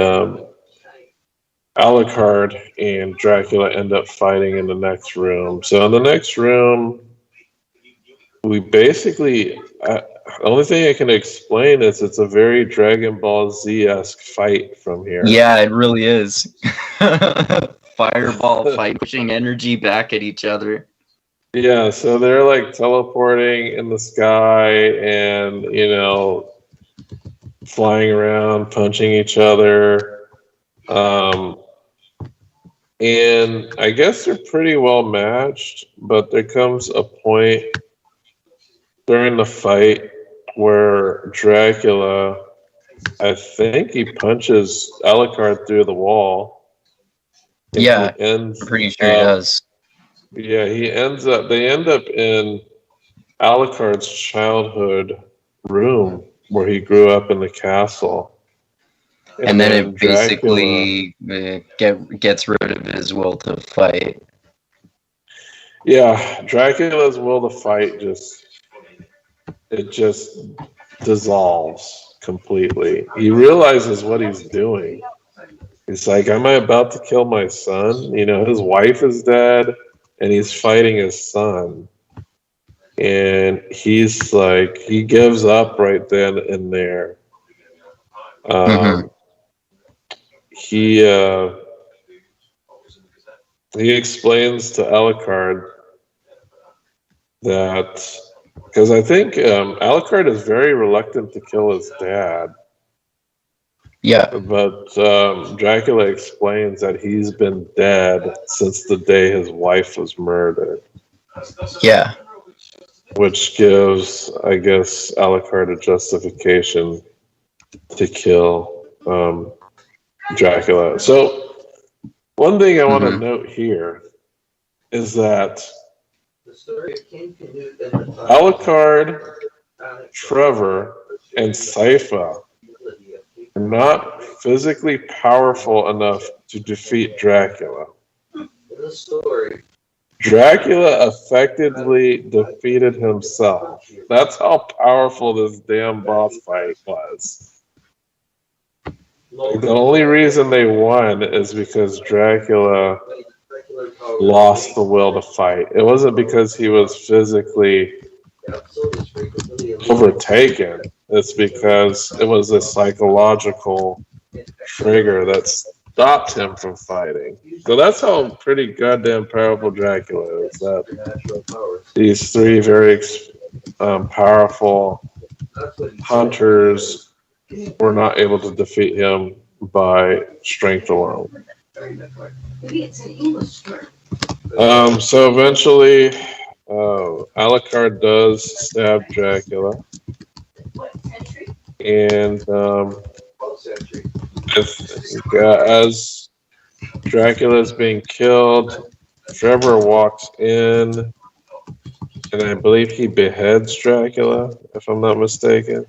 Alucard and Dracula end up fighting in the next room. So in the next room, we basically, the only thing I can explain is it's a very Dragon Ball Z-esque fight from here. Yeah, it really is. Fireball fight, pushing energy back at each other. Yeah, so they're like teleporting in the sky and, flying around, punching each other. And I guess they're pretty well matched, but there comes a point during the fight where Dracula, I think he punches Alucard through the wall. Yeah, I'm pretty sure he does. Yeah, they end up in Alucard's childhood room where he grew up in the castle. And then it basically gets rid of his will to fight. Yeah, Dracula's will to fight just dissolves completely. He realizes what he's doing. He's like, am I about to kill my son? His wife is dead, and he's fighting his son. And he's like, he gives up right then and there. He explains to Alucard that, because I think Alucard is very reluctant to kill his dad. Yeah. But Dracula explains that he's been dead since the day his wife was murdered. Yeah. Which gives, I guess, Alucard a justification to kill Dracula. So, one thing I want to note here is that Alucard, Trevor, and Sypha are not physically powerful enough to defeat Dracula. Dracula effectively defeated himself. That's how powerful this damn boss fight was. The only reason they won is because Dracula lost the will to fight. It wasn't because he was physically overtaken. It's because it was a psychological trigger that stopped him from fighting. So that's how pretty goddamn powerful Dracula is. That these three very powerful hunters were not able to defeat him by strength alone. So eventually, Alucard does stab Dracula, And as Dracula is being killed, Trevor walks in, and I believe he beheads Dracula, if I'm not mistaken.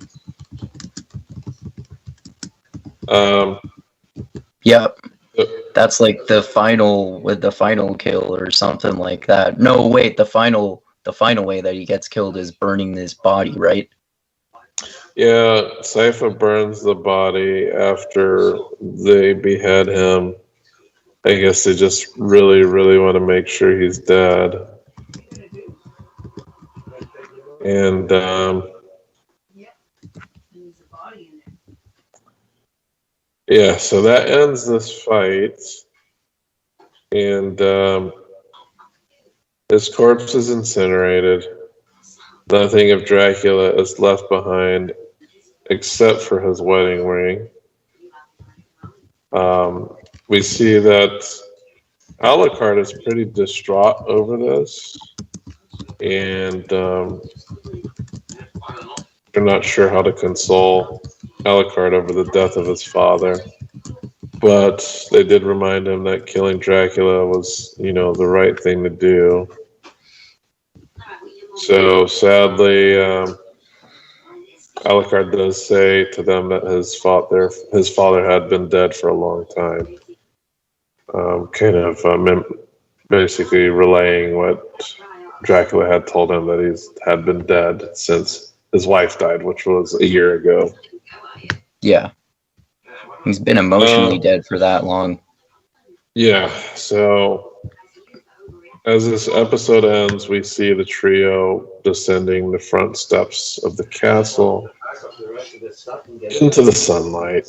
Yep. That's like the final kill or something like that. No, wait, the final way that he gets killed is burning his body, right? Yeah, Cypher burns the body after they behead him. I guess they just really, really want to make sure he's dead. And yeah, so that ends this fight. And his corpse is incinerated. Nothing of Dracula is left behind except for his wedding ring. We see that Alucard is pretty distraught over this, and they're not sure how to console Alucard over the death of his father. But they did remind him that killing Dracula was, the right thing to do. So sadly, Alucard does say to them that his father had been dead for a long time. Basically relaying what Dracula had told him, that he had been dead since his wife died, which was a year ago. Yeah. He's been emotionally dead for that long. Yeah, so as this episode ends, we see the trio descending the front steps of the castle into the sunlight.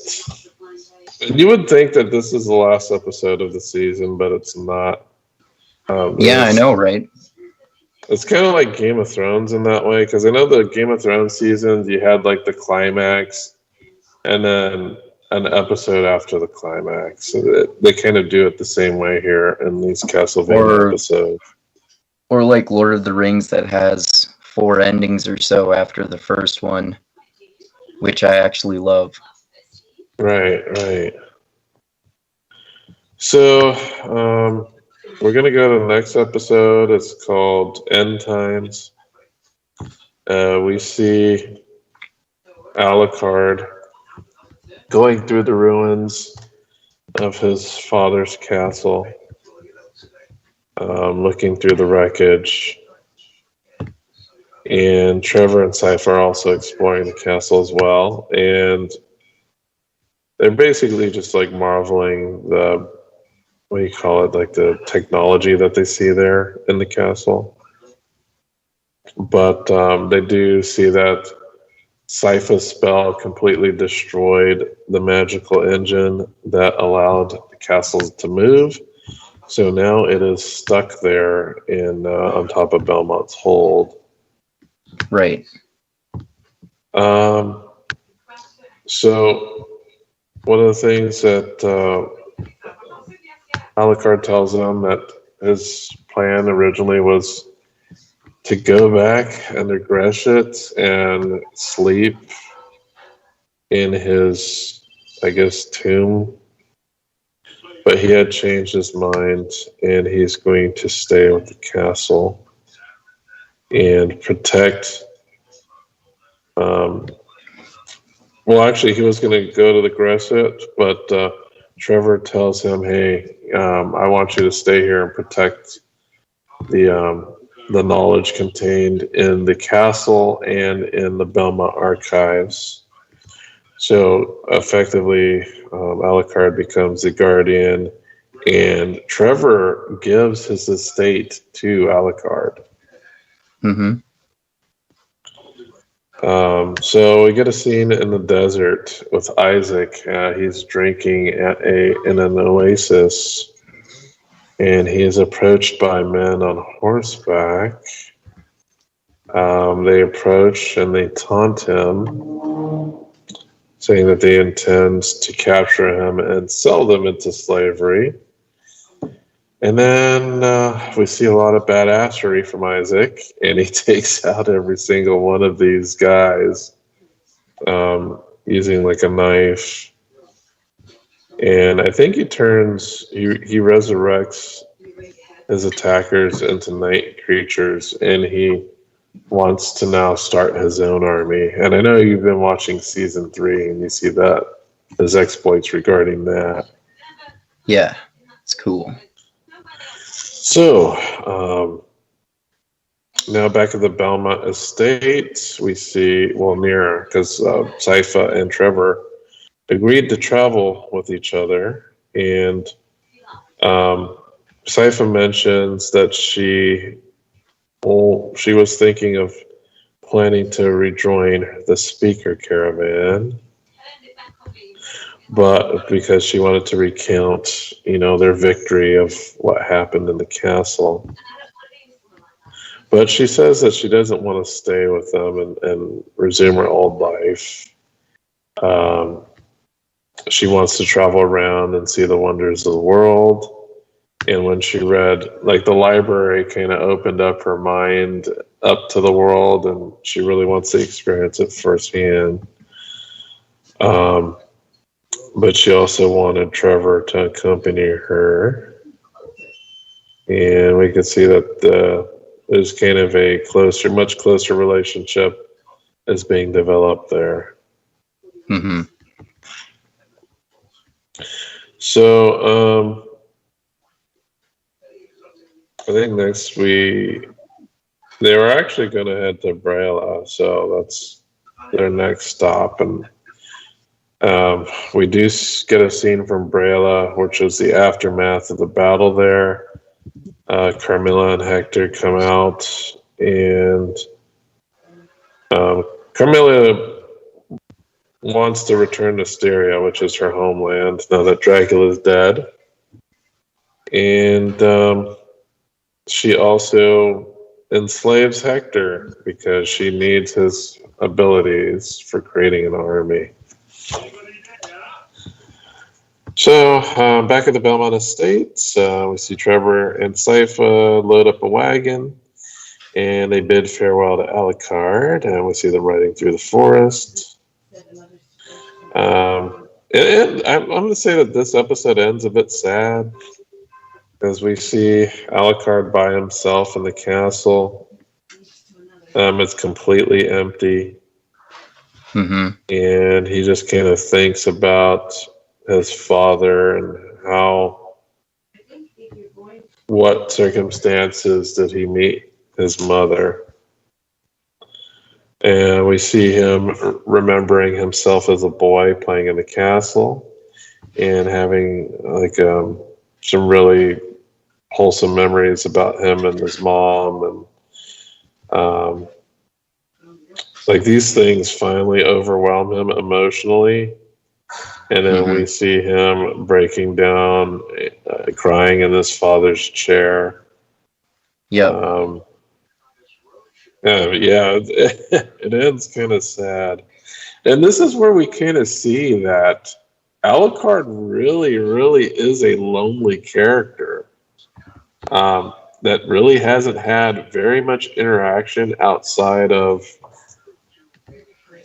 And you would think that this is the last episode of the season, but it's not. Yeah, I know, right? It's kind of like Game of Thrones in that way, because I know the Game of Thrones seasons, you had like the climax and then an episode after the climax. So they kind of do it the same way here in these Castlevania episodes. Or like Lord of the Rings, that has 4 endings or so after the first one, which I actually love. Right. So, we're going to go to the next episode. It's called End Times. We see Alucard going through the ruins of his father's castle, looking through the wreckage. And Trevor and Cypher are also exploring the castle as well. And they're basically just like marveling the technology that they see there in the castle. But they do see that Cypher's spell completely destroyed the magical engine that allowed the castle to move. So now it is stuck there on top of Belmont's hold. Right. So one of the things that Alucard tells them that his plan originally was to go back under Greshit and sleep in his, tomb. But he had changed his mind, and he's going to stay with the castle and protect. He was going to go to the Greshit, but Trevor tells him, "Hey, I want you to stay here and protect the knowledge contained in the castle and in the Belmont archives." So effectively, Alucard becomes the guardian, and Trevor gives his estate to Alucard. Mm-hmm. So we get a scene in the desert with Isaac. He's drinking in an oasis, and he is approached by men on horseback. They approach and they taunt him, saying that they intend to capture him and sell them into slavery. And then we see a lot of badassery from Isaac, and he takes out every single one of these guys. using like a knife. And I think he resurrects his attackers into night creatures, and he wants to now start his own army. And I know you've been watching season 3, and you see that his exploits regarding that. Yeah, it's cool. So, now back at the Belmont Estate, we see, near, because Sypha and Trevor agreed to travel with each other, and Sypha mentions that she was thinking of planning to rejoin the speaker caravan, but because she wanted to recount, their victory of what happened in the castle. But she says that she doesn't want to stay with them and resume her old life. She wants to travel around and see the wonders of the world. And when she read, the library kind of opened up her mind up to the world, and she really wants to experience it firsthand. But she also wanted Trevor to accompany her. And we can see that there's kind of a much closer relationship is being developed there. Mm-hmm. So, I think next they were actually going to head to Brela, so that's their next stop. And we do get a scene from Brela, which is the aftermath of the battle there. Carmilla and Hector come out, and Carmilla wants to return to Styria, which is her homeland, now that Dracula is dead. And she also enslaves Hector because she needs his abilities for creating an army. So, back at the Belmont Estate, we see Trevor and Sypha load up a wagon, and they bid farewell to Alucard, and we see them riding through the forest. I'm going to say that this episode ends a bit sad, as we see Alucard by himself in the castle. It's completely empty, and he just kind of thinks about his father and what circumstances did he meet his mother. And we see him remembering himself as a boy playing in the castle and having some really wholesome memories about him and his mom, and these things finally overwhelm him emotionally. And then we see him breaking down, crying in his father's chair. Yeah. It ends kind of sad. And this is where we kind of see that Alucard really, really is a lonely character that really hasn't had very much interaction outside of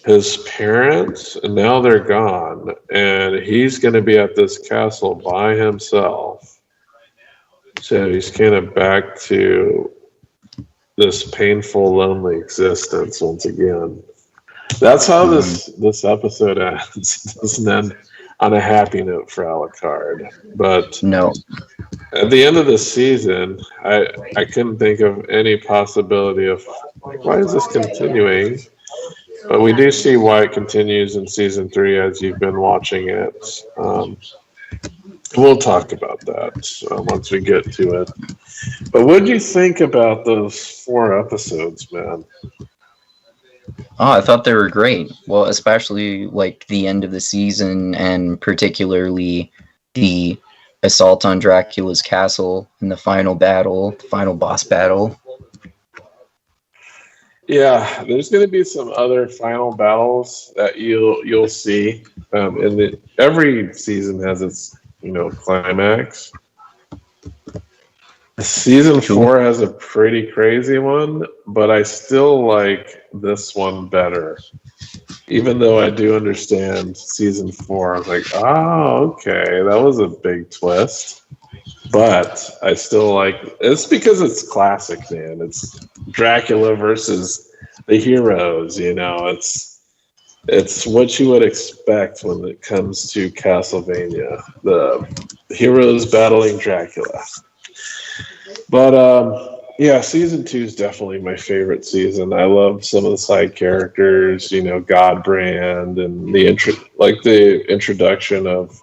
his parents, and now they're gone, and he's going to be at this castle by himself. So he's kind of back to this painful, lonely existence once again. That's how this episode ends. It doesn't end on a happy note for Alucard. But no, at the end of the season, I couldn't think of any possibility of why is this continuing. But we do see why it continues in season 3 as you've been watching it. We'll talk about that once we get to it. But what did you think about those 4 episodes, man? Oh, I thought they were great. Well, especially the end of the season, and particularly the assault on Dracula's castle and the final boss battle. Yeah, there's going to be some other final battles that you'll see. Every season has its climax. Season 4 has a pretty crazy one, but I still like this one better. even though I do understand season 4, I was like, oh, okay, that was a big twist. But I still like it's because it's classic, man. It's Dracula versus the heroes. It's what you would expect when it comes to Castlevania. The heroes battling Dracula. But yeah, season 2 is definitely my favorite season. I love some of the side characters, Godbrand and the introduction of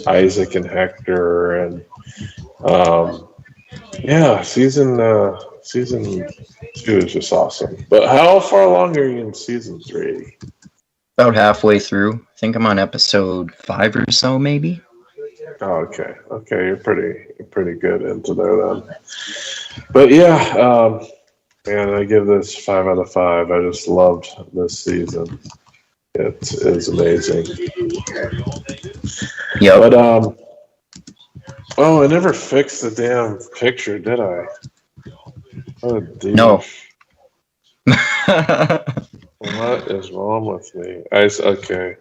Isaac and Hector, and yeah, season 2 is just awesome. But how far along are you in season 3? About halfway through. I think I'm on episode 5 or so, maybe. Oh, okay. You're pretty good into there then. But yeah, man, I give this 5 out of 5. I just loved this season. It is amazing. Yeah. But I never fixed the damn picture, did I? Oh, No. What is wrong with me? Okay.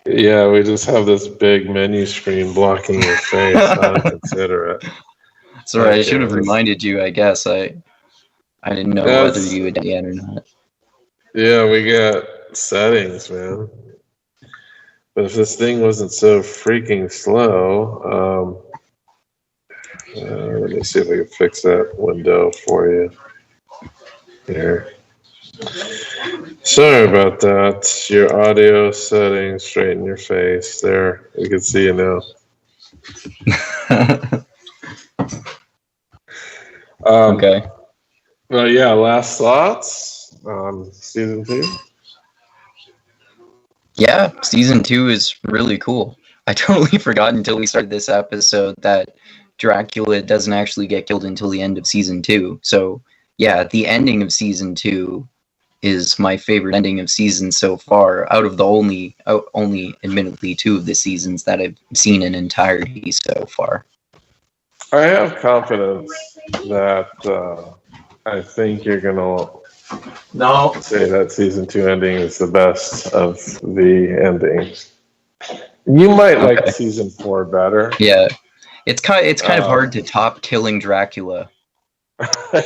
Yeah, we just have this big menu screen blocking your face. I don't consider it. Sorry, I should have reminded you, I guess. I didn't know whether you had yet or not. Yeah, we got settings, man. But if this thing wasn't so freaking slow, let me see if I can fix that window for you. Here. Sorry about that. Your audio settings straight in your face. There, we can see you now. Okay. Well, yeah. Last thoughts on season 2. Yeah, season 2 is really cool. I totally forgot until we started this episode that Dracula doesn't actually get killed until the end of season 2. So yeah, the ending of season 2 is my favorite ending of season so far, out of the only admittedly 2 of the seasons that I've seen in entirety so far. I have confidence that I think you're gonna say that season 2 ending is the best of the endings. You might like season 4 better. Yeah, it's kind of hard to top killing Dracula.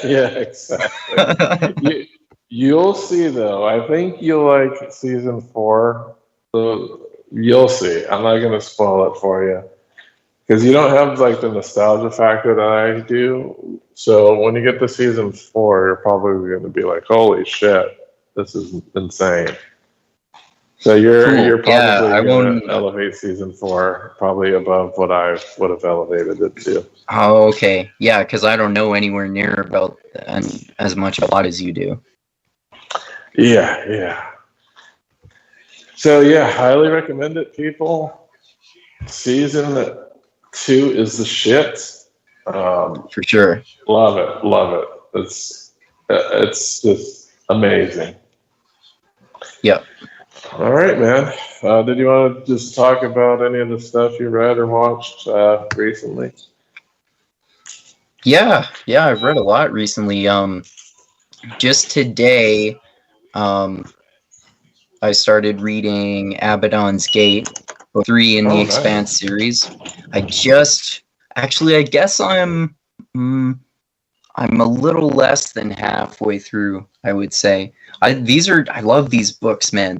Yeah, exactly. You'll see, though. I think you'll like season 4. You'll see. I'm not going to spoil it for you because you don't have like the nostalgia factor that I do. So when you get to season 4, you're probably going to be like, "Holy shit, this is insane!" So you're probably going to elevate season 4 probably above what I would have elevated it to. Oh, okay. Yeah, because I don't know anywhere near about as much about as you do. Yeah. So yeah, highly recommend it, people. Season 2 is the shit. For sure. Love it. It's just amazing. Yep. All right, man. Did you want to just talk about any of the stuff you read or watched recently? Yeah, I've read a lot recently. Just today, I started reading Abaddon's Gate, book 3 in the Expanse series. I guess I'm a little less than halfway through, I would say. I love these books, man.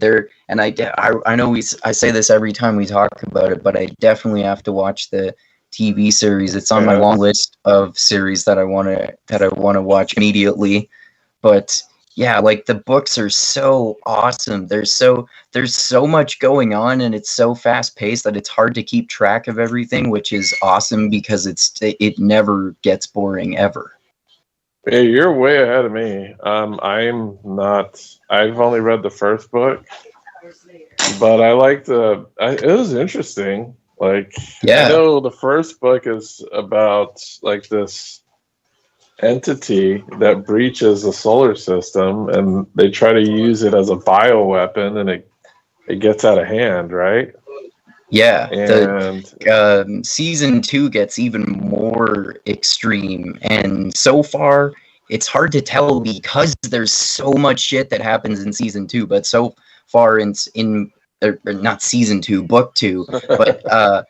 I know I say this every time we talk about it, but I definitely have to watch the TV series. It's on my long list of series that I want to watch immediately. But yeah, like the books are so awesome. There's so much going on, and it's so fast paced that it's hard to keep track of everything, which is awesome because it never gets boring ever. Hey, you're way ahead of me. I'm not. I've only read the first book, but I liked it was interesting. Like, I know the first book is about like this entity that breaches the solar system, and they try to use it as a bioweapon, and it gets out of hand, right? Yeah, and season 2 gets even more extreme, and so far it's hard to tell because there's so much shit that happens in season 2, but so far in or not season 2, book 2, but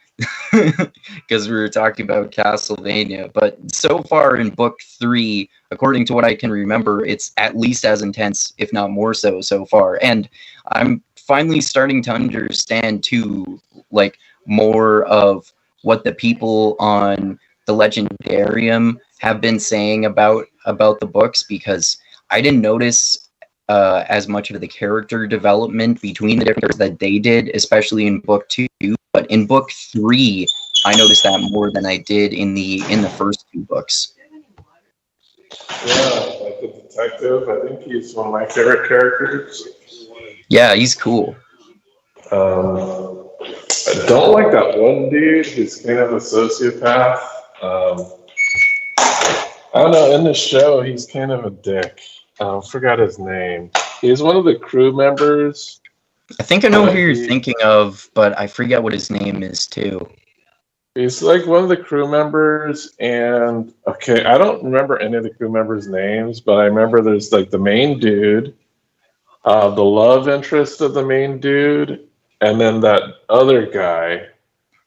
because we were talking about Castlevania, but so far in book 3, according to what I can remember, it's at least as intense, if not more so far. And I'm finally starting to understand too, like, more of what the people on the Legendarium have been saying about the books, because I didn't notice as much of the character development between the different characters that they did, especially in book 2. But in book 3, I noticed that more than I did in the first 2 books. Yeah, like the detective. I think he's one of my favorite characters. Yeah, he's cool. I don't like that one dude. He's kind of a sociopath. I don't know. In the show, he's kind of a dick. I forgot his name. He's one of the crew members. I think I know who you're thinking of, but I forget what his name is too. He's like one of the crew members, and okay, I don't remember any of the crew members' names, but I remember there's like the main dude, the love interest of the main dude, and then that other guy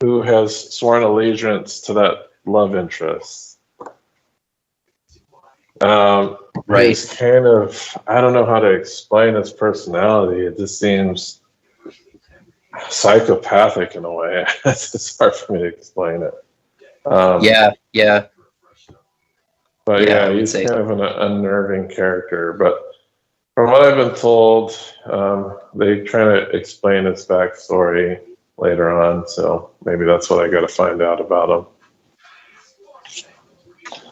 who has sworn allegiance to that love interest. Right. He's kind of, I don't know how to explain his personality. It just seems psychopathic in a way. It's hard for me to explain it. Yeah. But yeah, he's kind of an unnerving character. But from what I've been told, they try to explain his backstory later on. So maybe that's what I got to find out about him.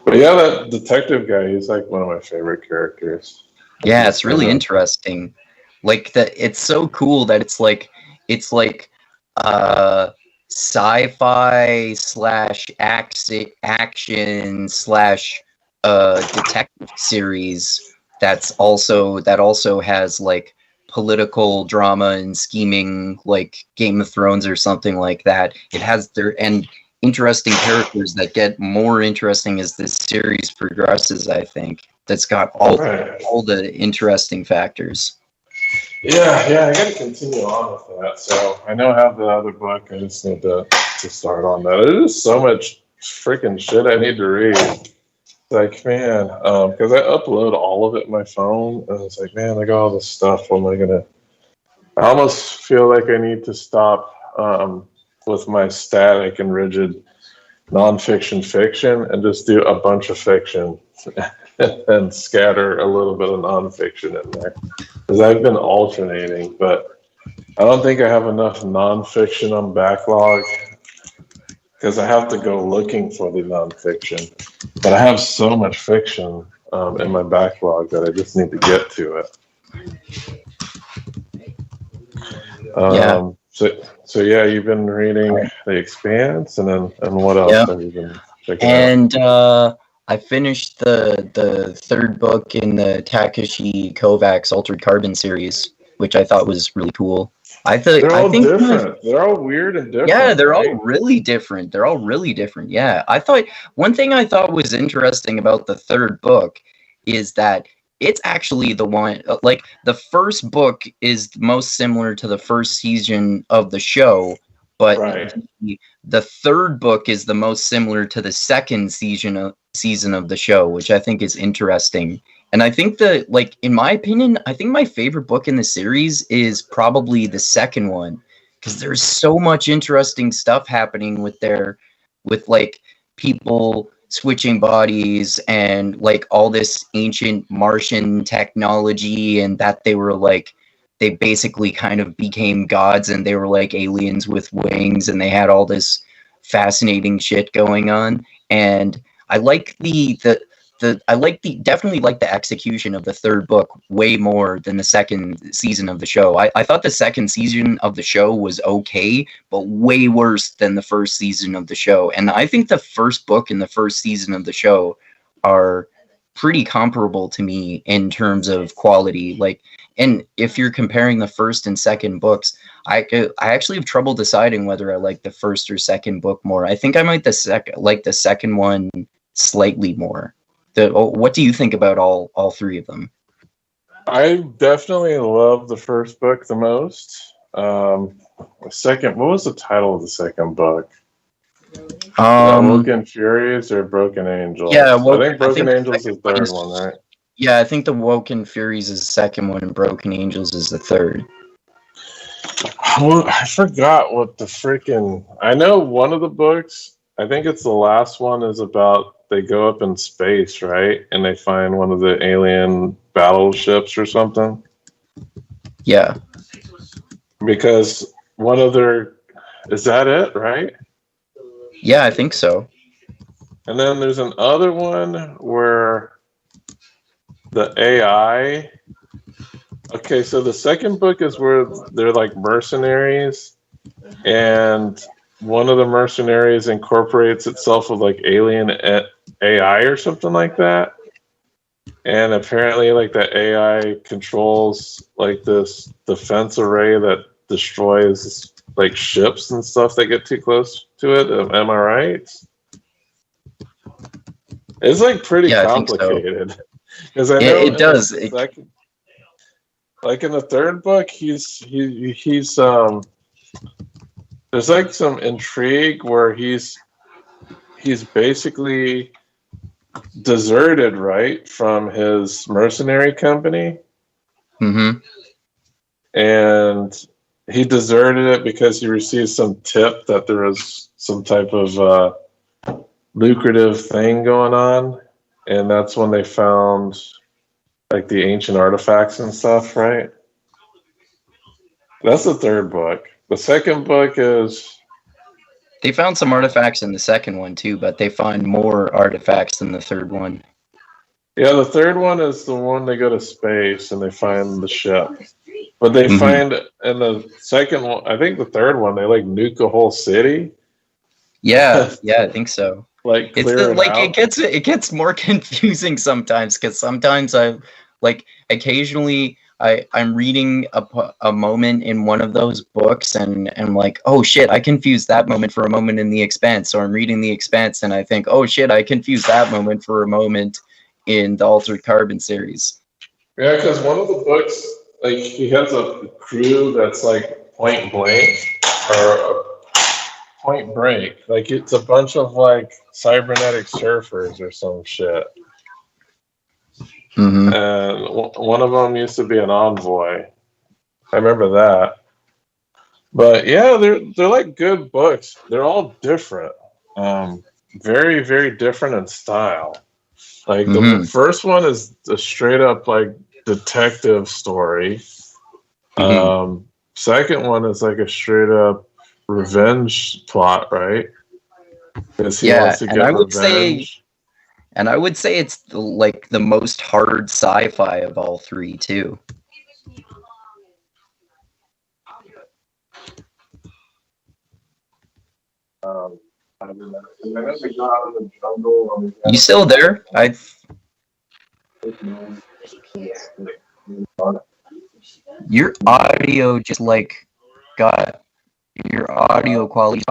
But yeah, that detective guy, he's like one of my favorite characters. Yeah, it's really interesting. Like it's so cool that it's like sci-fi / action / detective series that also has like political drama and scheming, like Game of Thrones or something like that. It has and interesting characters that get more interesting as this series progresses. I think that's got all the interesting factors. Yeah, I got to continue on with that. So I know I have the other book. I just need to start on that. There's just so much freaking shit I need to read. Like, man, because I upload all of it on my phone, and it's like, man, I got all this stuff. When am I gonna? I almost feel like I need to stop with my static and rigid nonfiction fiction and just do a bunch of fiction and scatter a little bit of nonfiction in there, because I've been alternating, but I don't think I have enough nonfiction on backlog, because I have to go looking for the nonfiction. But I have so much fiction in my backlog that I just need to get to it. So yeah, you've been reading The Expanse, and what else have you been checking out? I finished the third book in the Takeshi Kovacs Altered Carbon series, which I thought was really cool. They're all different. They're all weird and different. Yeah, they're all really different. Yeah, I thought one thing I thought was interesting about the third book is that it's actually the one, like the first book is most similar to the first season of the show, but the third book is the most similar to the second season of the show, which I think is interesting. And I think like, in my opinion, I think my favorite book in the series is probably the second one, because there's so much interesting stuff happening with like people switching bodies and like all this ancient Martian technology, and that they basically kind of became gods, and they were like aliens with wings, and they had all this fascinating shit going on. And I like definitely like the execution of the third book way more than the second season of the show. I thought the second season of the show was okay, but way worse than the first season of the show. And I think the first book and the first season of the show are pretty comparable to me in terms of quality. Like, and if you're comparing the first and second books, I actually have trouble deciding whether I like the first or second book more. I think I might like the second one slightly more. What do you think about all three of them? I definitely love the first book the most. The second, what was the title of the second book? Woken Furies or Broken Angels? Yeah, I think Broken Angels is the third one, right? Yeah, I think the Woken Furies is the second one, and Broken Angels is the third. Well, I forgot what the freaking. I know one of the books. I think it's the last one is about they go up in space, right? And they find one of the alien battleships or something. Yeah. Because one of their. Is that it, right? Yeah, I think so. And then there's another one where the AI. Okay, so the second book is where they're like mercenaries, and one of the mercenaries incorporates itself with like alien AI or something like that. And apparently, like the AI controls like this defense array that destroys like ships and stuff that get too close to it. Am I right? It's like pretty complicated because I know it does. Like in the third book, he's there's like some intrigue where he's basically deserted, right, from his mercenary company. Mm-hmm. And he deserted it because he received some tip that there was some type of lucrative thing going on. And that's when they found like the ancient artifacts and stuff, right? That's the third book. The second book is... They found some artifacts in the second one too, but they find more artifacts than the third one. Yeah, the third one is the one they go to space and they find the ship. But they find in the second one, I think the third one, they like nuke a whole city. Yeah, I think so. Like it gets more confusing sometimes because sometimes occasionally I'm reading a moment in one of those books and I'm like, oh shit, I confused that moment for a moment in The Expanse. Or I'm reading The Expanse and I think, oh shit, I confused that moment for a moment in the Altered Carbon series. Yeah, because one of the books, like he has a crew that's like point blank or point break. Like it's a bunch of like cybernetic surfers or some shit. Mm-hmm. And one of them used to be an envoy. I remember that. But yeah, they're like good books. They're all different. Very, very different in style. Like the first one is a straight up like detective story. Second one is like a straight up revenge plot, right? Because he wants to get revenge. And I would say it's like the most hard sci-fi of all three too. You still there? Your audio just like got your audio quality.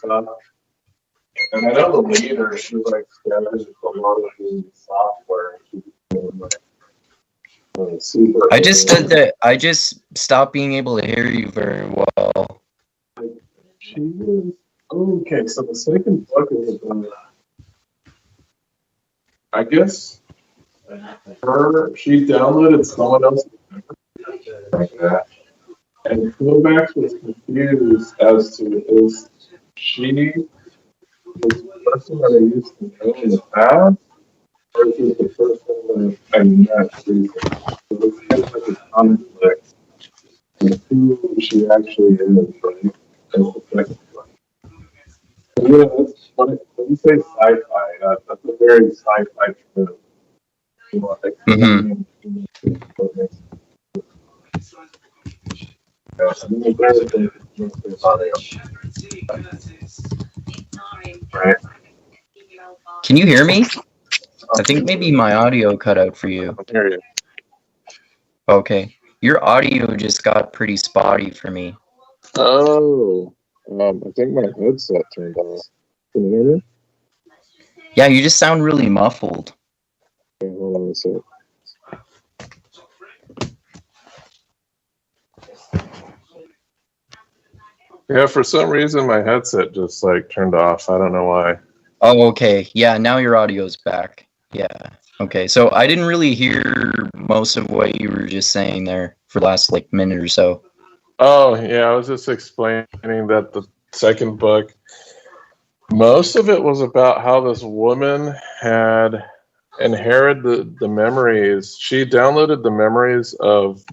And I know the leader, she like gathers a lot of the software. I just stopped being able to hear you very well. She was okay. So the second book is about, I guess, she downloaded someone else's memory like that, and Kovacs was confused as to is she the person that I used to know in the past, or is it the person that I met recently? So it's kind of like a conflict with who she actually is, right? That's the second one. So yeah, that's when you say sci-fi, that's a very sci-fi trope. You know, like, right. Can you hear me? I think maybe my audio cut out for you. I hear you. Okay. Your audio just got pretty spotty for me. Oh. I think my headset turned off. Can you hear me? Yeah, you just sound really muffled. Okay, hold on a sec. Yeah, for some reason my headset just like turned off. I don't know why. Oh, okay. Yeah, now your audio's back. Yeah. Okay. So I didn't really hear most of what you were just saying there for the last like minute or so. Oh, yeah, I was just explaining that the second book, most of it was about how this woman had inherited the memories. She downloaded the memories of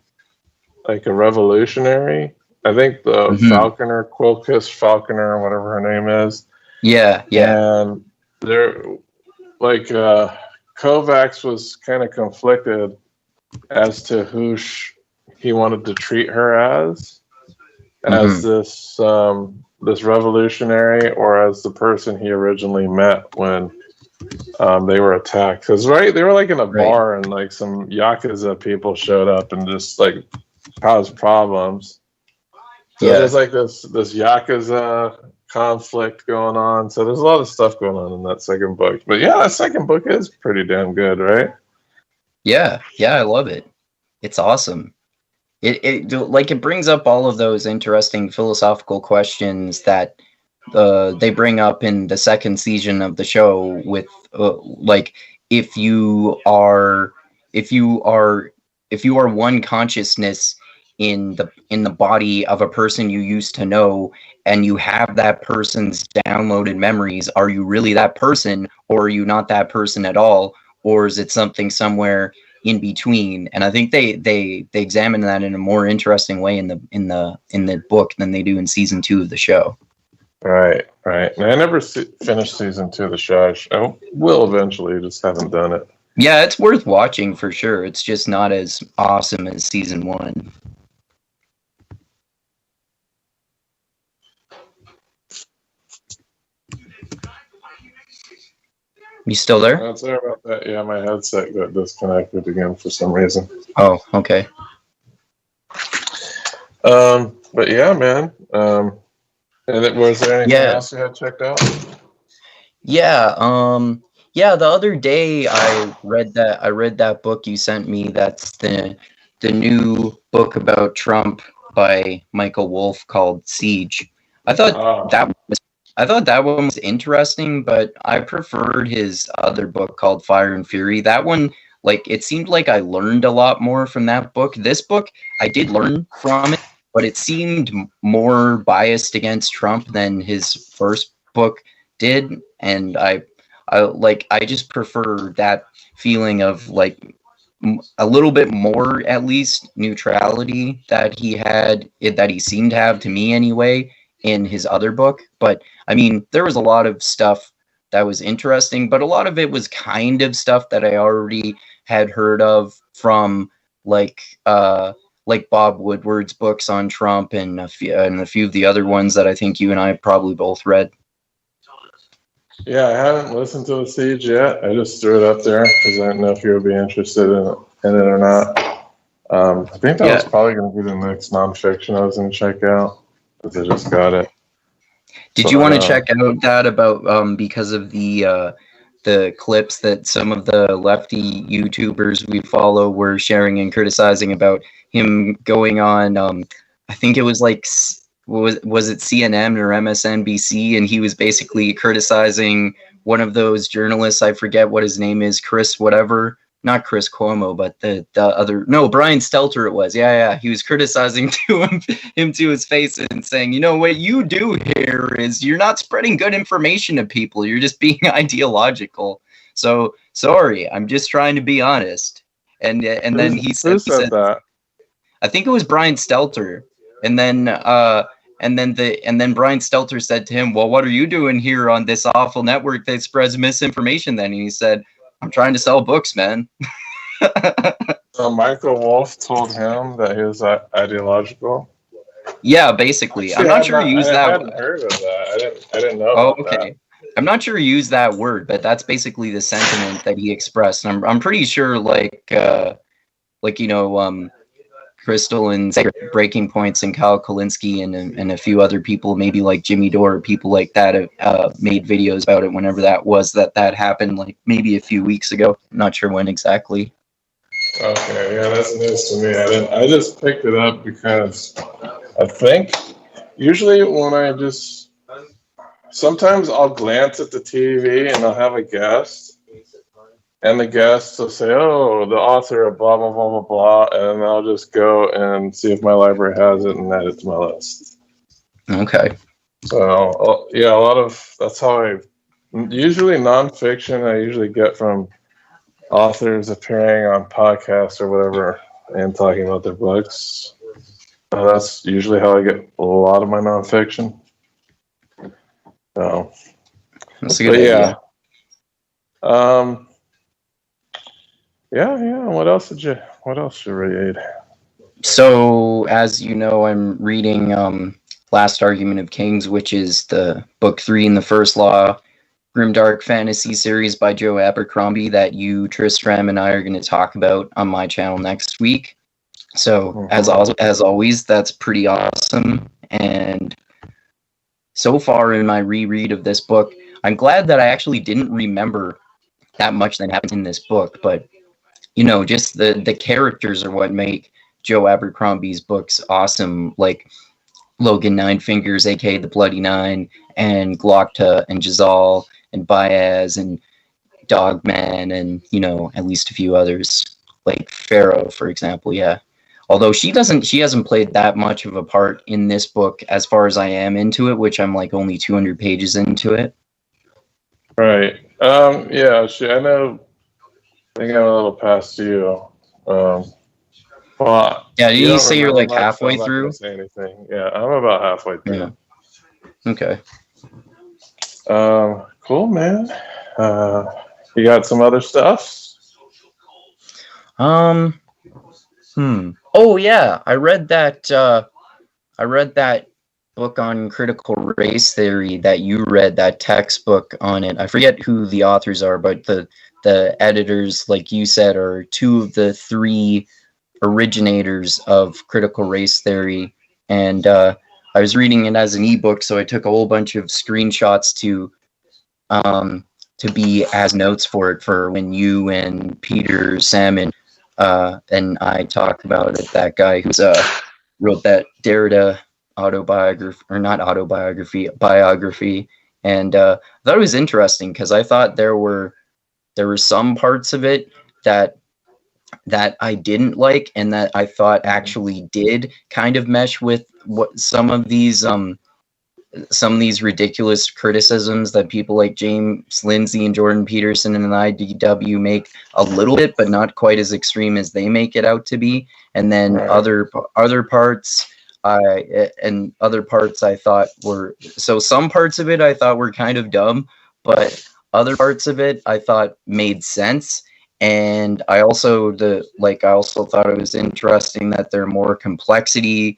like a revolutionary. I think the Falconer, Quilkis Falconer, whatever her name is. Yeah, yeah. And there, like, Kovacs was kind of conflicted as to who he wanted to treat her as this this revolutionary or as the person he originally met when they were attacked. Because they were like in a bar and like some Yakuza people showed up and just like caused problems. So there's like this Yakuza conflict going on. So there's a lot of stuff going on in that second book. But yeah, that second book is pretty damn good, right? Yeah, I love it. It's awesome. It brings up all of those interesting philosophical questions that they bring up in the second season of the show with like if you are one consciousness in the body of a person you used to know and you have that person's downloaded memories, are you really that person or are you not that person at all, or is it something somewhere in between? And I think they examine that in a more interesting way in the book than they do in season 2 of the show. Right. And I never finished season 2 of the show. I will eventually, just haven't done it. Yeah, it's worth watching for sure. It's just not as awesome as season 1. You still there? I'm sorry about that. Yeah, my headset got disconnected again for some reason. Oh, okay. But yeah, man. And was there anything else you had checked out? Yeah. The other day I read that book you sent me. That's the new book about Trump by Michael Wolff called Siege. I thought that one was interesting, but I preferred his other book called Fire and Fury. That one, like, it seemed like I learned a lot more from that book. This book, I did learn from it, but it seemed more biased against Trump than his first book did, and I just prefer that feeling of like a little bit more, at least, neutrality that he seemed to have, to me anyway, in his other book. But I mean, there was a lot of stuff that was interesting, but a lot of it was kind of stuff that I already had heard of from like Bob Woodward's books on Trump and a few of the other ones that I think you and I probably both read. Yeah, I haven't listened to The Siege yet. I just threw it up there because I didn't know if you would be interested in it or not. I think that was probably going to be the next nonfiction I was going to check out because I just got it. Did you want to check out that about because of the clips that some of the lefty YouTubers we follow were sharing and criticizing about him going on? I think it was like, was it CNN or MSNBC, and he was basically criticizing one of those journalists. I forget what his name is, Chris whatever. Not Chris Cuomo, but the other. No, Brian Stelter it was. Yeah. He was criticizing him to his face and saying, you know, what you do here is you're not spreading good information to people. You're just being ideological. So sorry, I'm just trying to be honest. And then he said that. I think it was Brian Stelter. And then Brian Stelter said to him, well, what are you doing here on this awful network that spreads misinformation then? And he said, I'm trying to sell books, man. So Michael Wolff told him that he was ideological? Yeah, basically. I'm not sure he used that. I hadn't heard of that. I didn't know about that. I'm not sure he used that word, but that's basically the sentiment that he expressed. And I'm pretty sure, Crystal and Breaking Points and Kyle Kalinske and a few other people, maybe like Jimmy Dore, people like that have made videos about it whenever that was that happened, like maybe a few weeks ago. Not sure when exactly. Okay, yeah, that's news to me. I just picked it up because I think usually when sometimes I'll glance at the TV and I'll have a guest, and the guest will say, "Oh, the author of blah blah blah blah blah," and I'll just go and see if my library has it and add it to my list. Okay. So yeah, that's how usually nonfiction I usually get from authors appearing on podcasts or whatever and talking about their books. That's usually how I get a lot of my nonfiction. So, that's a good idea. Yeah. What else did you read? So, as you know, I'm reading Last Argument of Kings, which is the book 3 in the First Law grimdark fantasy series by Joe Abercrombie that you, Tristram, and I are going to talk about on my channel next week. So, as always, that's pretty awesome. And so far in my reread of this book, I'm glad that I actually didn't remember that much that happened in this book, but just the characters are what make Joe Abercrombie's books awesome, like Logan Nine Fingers, aka the Bloody Nine, and Glocta and Jazal and Baez and Dogman, and at least a few others, like Pharaoh, for example. Yeah, although she hasn't played that much of a part in this book as far as I am into it, which I'm like only 200 pages into it. Right. Yeah. I know. I think I'm a little past you. Well, yeah, you say you're like halfway through? I'm not gonna say anything. Yeah, I'm about halfway through. Yeah. Okay. Cool, man. You got some other stuff? Oh yeah, I read that book on critical race theory that you read, that textbook on it. I forget who the authors are, but the editors, like you said, are 2 of the 3 originators of critical race theory. And I was reading it as an ebook, so I took a whole bunch of screenshots to be as notes for it, for when you and Peter Salmon and I talk about it. That guy who's wrote that Derrida biography, and I thought it was interesting because I thought there were some parts of it that I didn't like, and that I thought actually did kind of mesh with what some of these ridiculous criticisms that people like James Lindsay and Jordan Peterson and IDW make a little bit, but not quite as extreme as they make it out to be. And then other parts I thought were, so some parts of it I thought were kind of dumb, but other parts of it I thought made sense. And I also thought it was interesting that there's more complexity,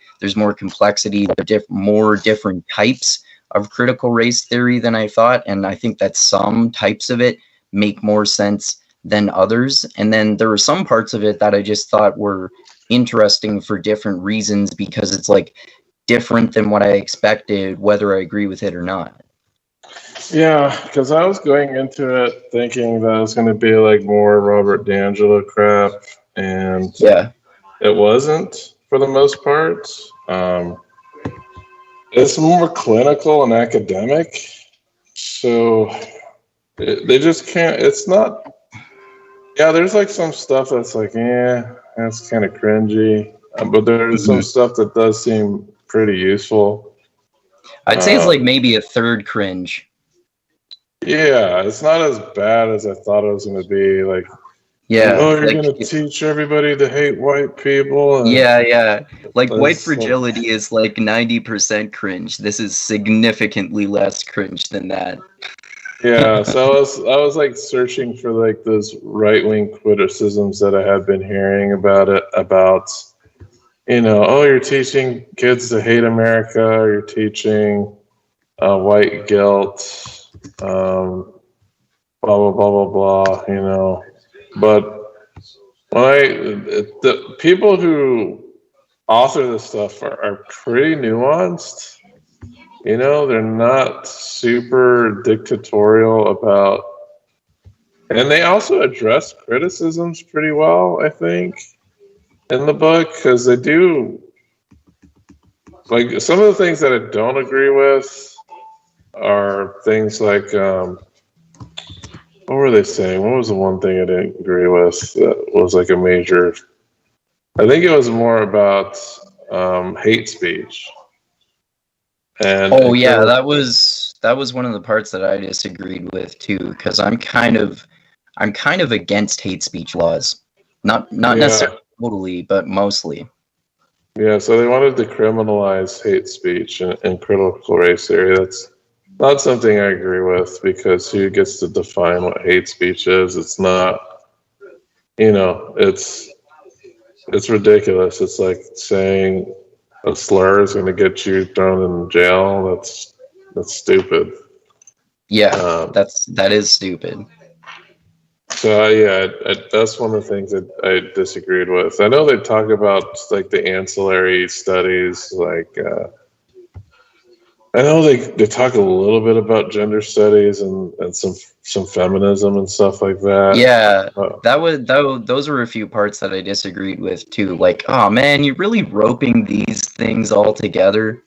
more different types of critical race theory than I thought. And I think that some types of it make more sense than others. And then there were some parts of it that I just thought were interesting for different reasons, because it's like different than what I expected, whether I agree with it or not. Yeah, because I was going into it thinking that it was going to be like more Robert D'Angelo crap, and yeah, it wasn't for the most part. It's more clinical and academic, so they just can't. It's not. Yeah, there's like some stuff that's like, yeah, that's kind of cringy, but there's some stuff that does seem pretty useful. I'd say it's like maybe a third cringe. Yeah, it's not as bad as I thought it was going to be. Like, yeah, you're going to teach everybody to hate white people. Yeah. Like, white fragility is like 90% cringe. This is significantly less cringe than that. Yeah, so I was like searching for like those right-wing criticisms that I had been hearing about it, about, you're teaching kids to hate America, or you're teaching white guilt. Blah blah blah blah blah, but the people who author of this stuff are pretty nuanced. You know, they're not super dictatorial about, and they also address criticisms pretty well, I think, in the book, because they do, like, some of the things that I don't agree with are things like, what were they saying? What was the one thing I didn't agree with that was like a major, I think it was more about hate speech. And that was one of the parts that I disagreed with too, because I'm kind of against hate speech laws. Not necessarily totally, but mostly. Yeah, so they wanted to criminalize hate speech and critical race theory. That's not something I agree with, because who gets to define what hate speech is? It's not, you know, it's ridiculous. It's like saying a slur is going to get you thrown in jail. That's stupid. Yeah, that is stupid. So that's one of the things that I disagreed with. I know they talk about like the ancillary studies, like I know they talk a little bit about gender studies and some feminism and stuff like that. Yeah, those were a few parts that I disagreed with too. Like, oh man, you're really roping these things all together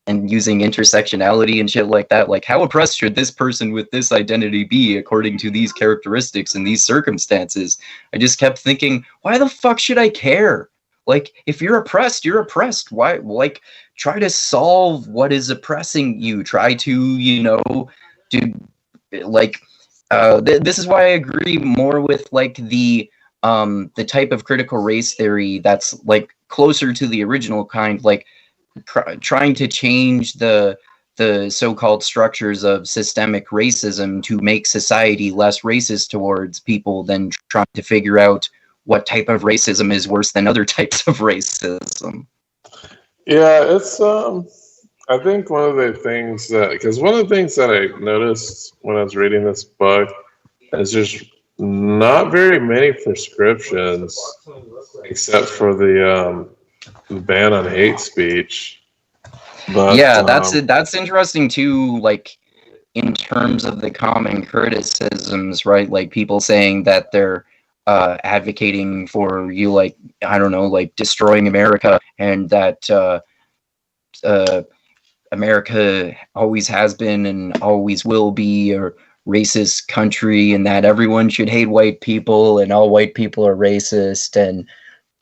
and using intersectionality and shit like that. Like, how oppressed should this person with this identity be according to these characteristics and these circumstances? I just kept thinking, why the fuck should I care? Like, if you're oppressed, you're oppressed. Why? Like, try to solve what is oppressing you. Try to, do, like, this is why I agree more with like the type of critical race theory that's like closer to the original kind, like trying to change the so-called structures of systemic racism to make society less racist towards people than trying to figure out what type of racism is worse than other types of racism. Yeah, it's I think one of the things that I noticed when I was reading this book is there's not very many prescriptions except for the ban on hate speech. But yeah, that's interesting too, like in terms of the common criticisms, right? Like people saying that they're advocating for you, like, I don't know, like destroying America, and that America always has been and always will be a racist country, and that everyone should hate white people and all white people are racist and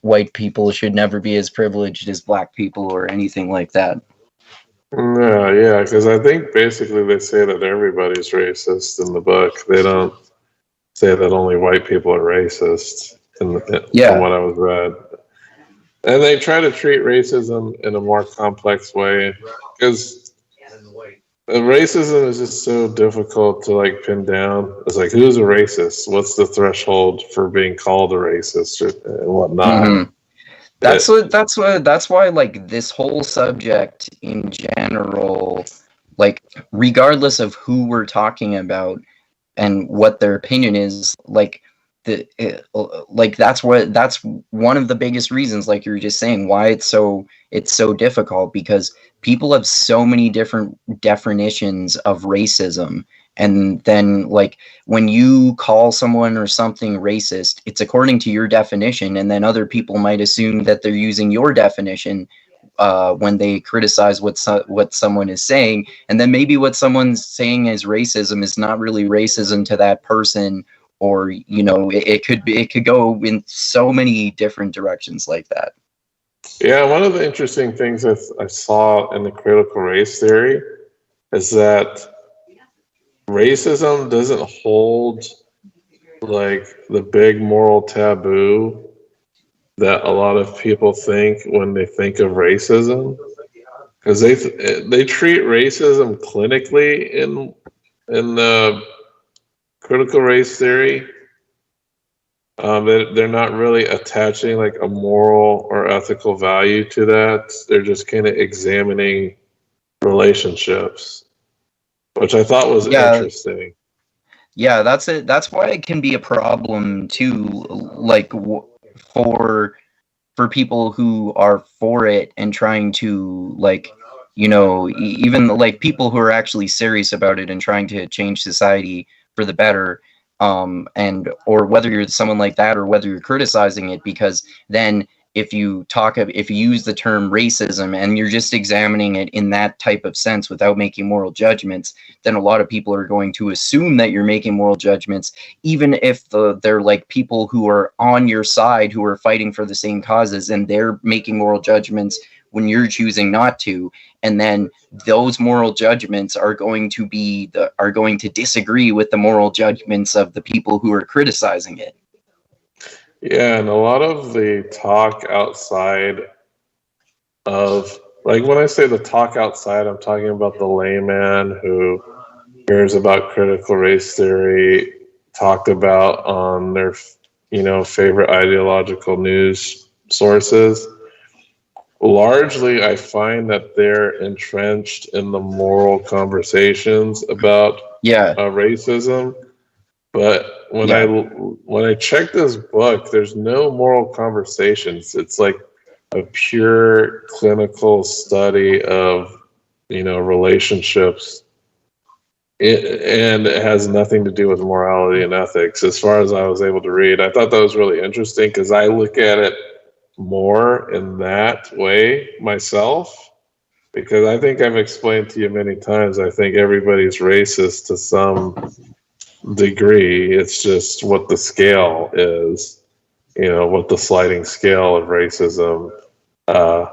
white people should never be as privileged as black people or anything like that. Yeah, because I think basically they say that everybody's racist in the book. They don't say that only white people are racist from what I was read. And they try to treat racism in a more complex way, because racism is just so difficult to like pin down. It's like, who's a racist? What's the threshold for being called a racist and whatnot? Mm-hmm. That's why like this whole subject in general, like regardless of who we're talking about and what their opinion is, like that's one of the biggest reasons, like you were just saying, why it's so difficult, because people have so many different definitions of racism. And then like when you call someone or something racist, it's according to your definition, and then other people might assume that they're using your definition when they criticize what someone is saying, and then maybe what someone's saying as racism is not really racism to that person, or it could go in so many different directions like that. Yeah, one of the interesting things I saw in the critical race theory is that racism doesn't hold like the big moral taboo that a lot of people think when they think of racism, because they treat racism clinically in the critical race theory. They're not really attaching like a moral or ethical value to that. They're just kind of examining relationships, which I thought was interesting. Yeah, that's it. That's why it can be a problem too, like for for people who are for it and trying to, like, you know, even like people who are actually serious about it and trying to change society for the better, and or whether you're someone like that or whether you're criticizing it, because then if you use the term racism and you're just examining it in that type of sense without making moral judgments, then a lot of people are going to assume that you're making moral judgments, even if they're like people who are on your side, who are fighting for the same causes, and they're making moral judgments when you're choosing not to. And then those moral judgments are going to disagree with the moral judgments of the people who are criticizing it. Yeah, and a lot of the talk outside of, like, when I say the talk outside, I'm talking about the layman who hears about critical race theory talked about on their, favorite ideological news sources. Largely, I find that they're entrenched in the moral conversations about racism. But when I check this book, there's no moral conversations. It's like a pure clinical study of, relationships. And it has nothing to do with morality and ethics, as far as I was able to read. I thought that was really interesting because I look at it more in that way myself, because I think I've explained to you many times, I think everybody's racist to some degree. It's just what the scale is, what the sliding scale of racism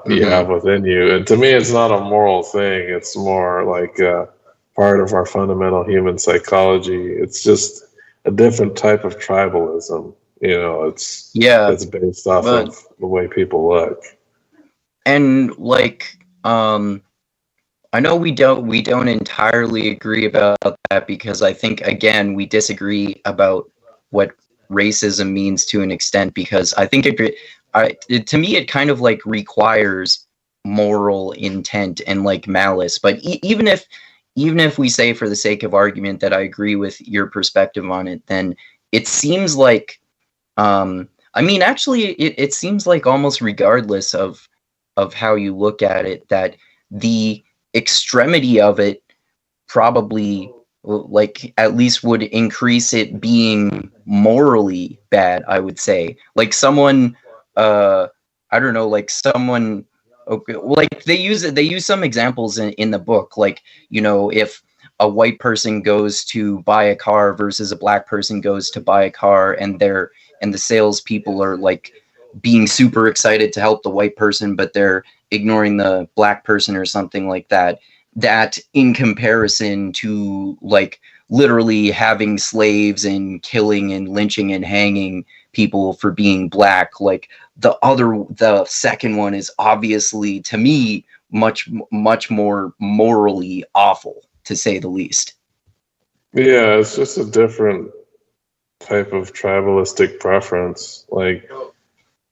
you have within you. And to me, it's not a moral thing. It's more like part of our fundamental human psychology. It's just a different type of tribalism. It's based off of the way people look. And like, I know we don't entirely agree about that, because I think, again, we disagree about what racism means to an extent, because I think to me it kind of like requires moral intent and like malice. But even if we say, for the sake of argument, that I agree with your perspective on it, then it seems like, actually, it seems like almost regardless of how you look at it, that the extremity of it probably, like, at least would increase it being morally bad, I would say. Like someone, I don't know, like someone, okay, like they use some examples in the book, like, if a white person goes to buy a car versus a black person goes to buy a car, and the salespeople are like being super excited to help the white person, but they're ignoring the black person or something like that. That, in comparison to like literally having slaves and killing and lynching and hanging people for being black, like the second one is obviously, to me, much more morally awful, to say the least. Yeah, it's just a different type of tribalistic preference. Like,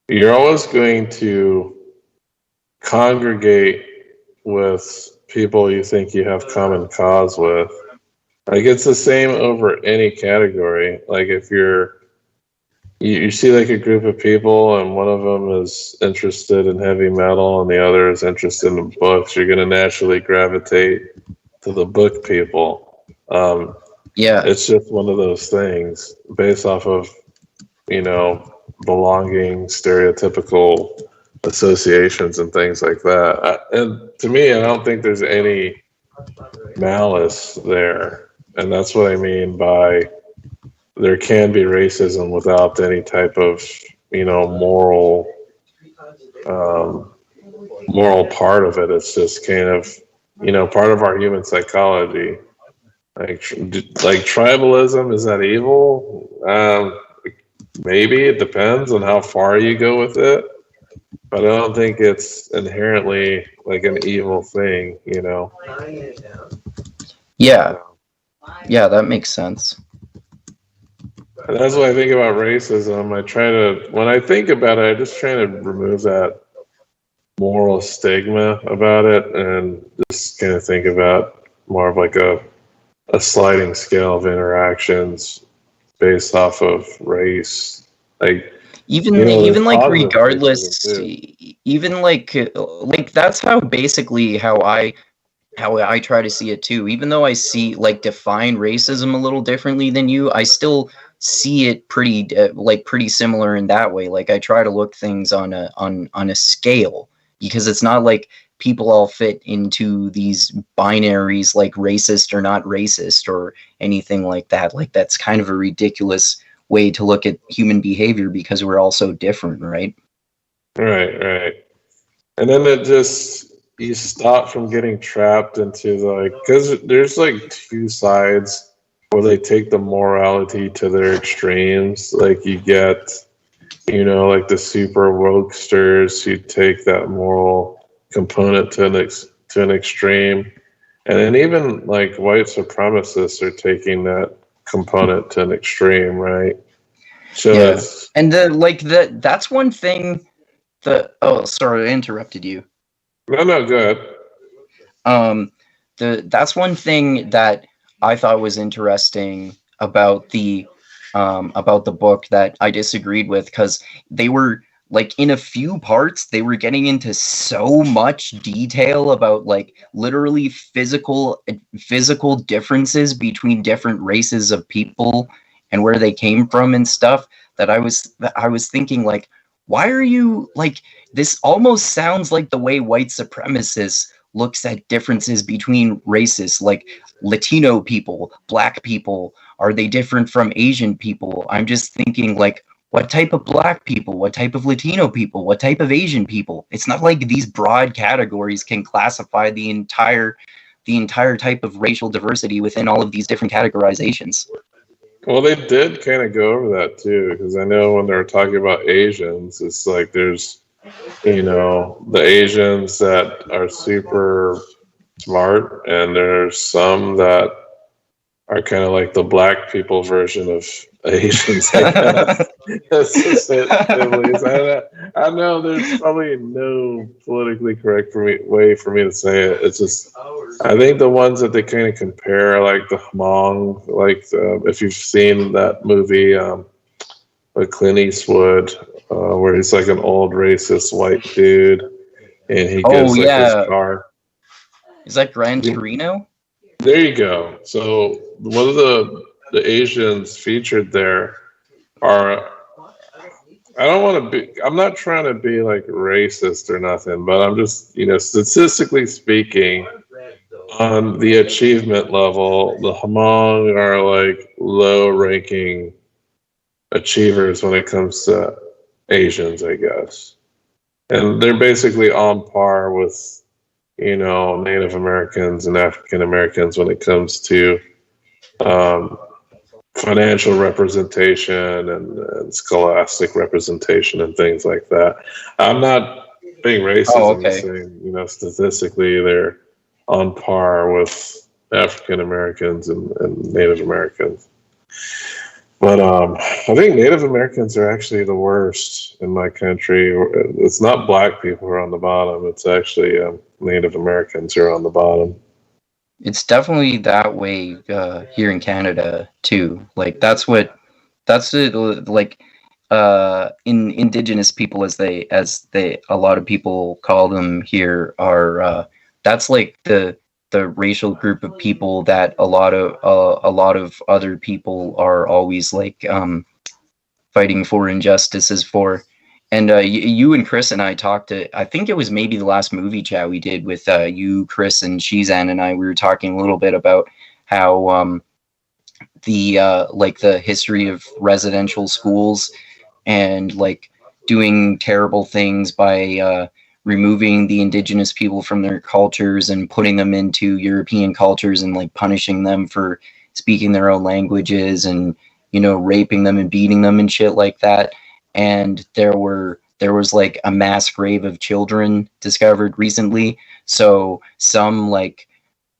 you're always going to congregate with people you think you have common cause with. Like, it's the same over any category. Like, if you see like a group of people and one of them is interested in heavy metal and the other is interested in books, you're going to naturally gravitate to the book people. It's just one of those things based off of, belonging, stereotypical associations and things like that. And to me, I don't think there's any malice there. And that's what I mean by there can be racism without any type of, moral part of it. It's just kind of, part of our human psychology. Like tribalism, is that evil? Maybe. It depends on how far you go with it. But I don't think it's inherently like an evil thing, Yeah, that makes sense. And that's what I think about racism. When I think about it, I just try to remove that moral stigma about it and just kind of think about more of like a sliding scale of interactions based off of race. Like, even like positive regardless, racism, even like that's how basically how I try to see it too. Even though I see like define racism a little differently than you, I still see it pretty pretty similar in that way. Like I try to look things on a scale, because it's not like people all fit into these binaries like racist or not racist or anything like that. Like that's kind of a ridiculous way to look at human behavior, because we're all so different, right? Right. And then it just, you stop from getting trapped into because there's like two sides where they take the morality to their extremes. Like you get, like the super wokesters who take that moral component to an extreme, and then even like white supremacists are taking that component to an extreme, right? So Yeah, and that's one thing. Oh, sorry, I interrupted you. no, good. That's one thing that I thought was interesting about the book that I disagreed with, because they were like in a few parts they were getting into so much detail about like literally physical differences between different races of people and where they came from and stuff, that I was thinking like, why are you like, this almost sounds like the way white supremacists looks at differences between races, like Latino people, black people. Are they different from Asian people? I'm just thinking like, what type of black people, what type of Latino people, what type of Asian people? It's not like these broad categories can classify the entire type of racial diversity within all of these different categorizations. Well, they did kind of go over that too, because I know when they were talking about Asians, it's like there's, the Asians that are super smart, and there's some that are kind of like the black people version of Asians, I guess. That's just it. I know there's probably no politically correct way for me to say it. It's just, I think the ones that they kind of compare are like the Hmong, like if you've seen that movie with Clint Eastwood, where he's like an old racist white dude, and he gives like his car. Is that Gran Torino? There you go. So one of the Asians featured there are, I don't want to be, I'm not trying to be like racist or nothing, but I'm just, statistically speaking, on the achievement level, the Hmong are like low ranking achievers when it comes to Asians, I guess. And they're basically on par with, Native Americans and African Americans when it comes to financial representation and scholastic representation and things like that. I'm not being racist. I'm just saying, statistically, they're on par with African Americans and Native Americans. But I think Native Americans are actually the worst in my country. It's not black people who are on the bottom. It's actually Native Americans who are on the bottom. It's definitely that way here in Canada too. Like that's it. Like in Indigenous people, as they a lot of people call them here, are that's like the racial group of people that a lot of other people are always like fighting for injustices for. And you and Chris and I talked to, I think it was maybe the last movie chat we did with you, Chris, and Shizan and I. We were talking a little bit about how the history of residential schools and like doing terrible things by removing the Indigenous people from their cultures and putting them into European cultures and like punishing them for speaking their own languages and, raping them and beating them and shit like that. And there was like a mass grave of children discovered recently. So some like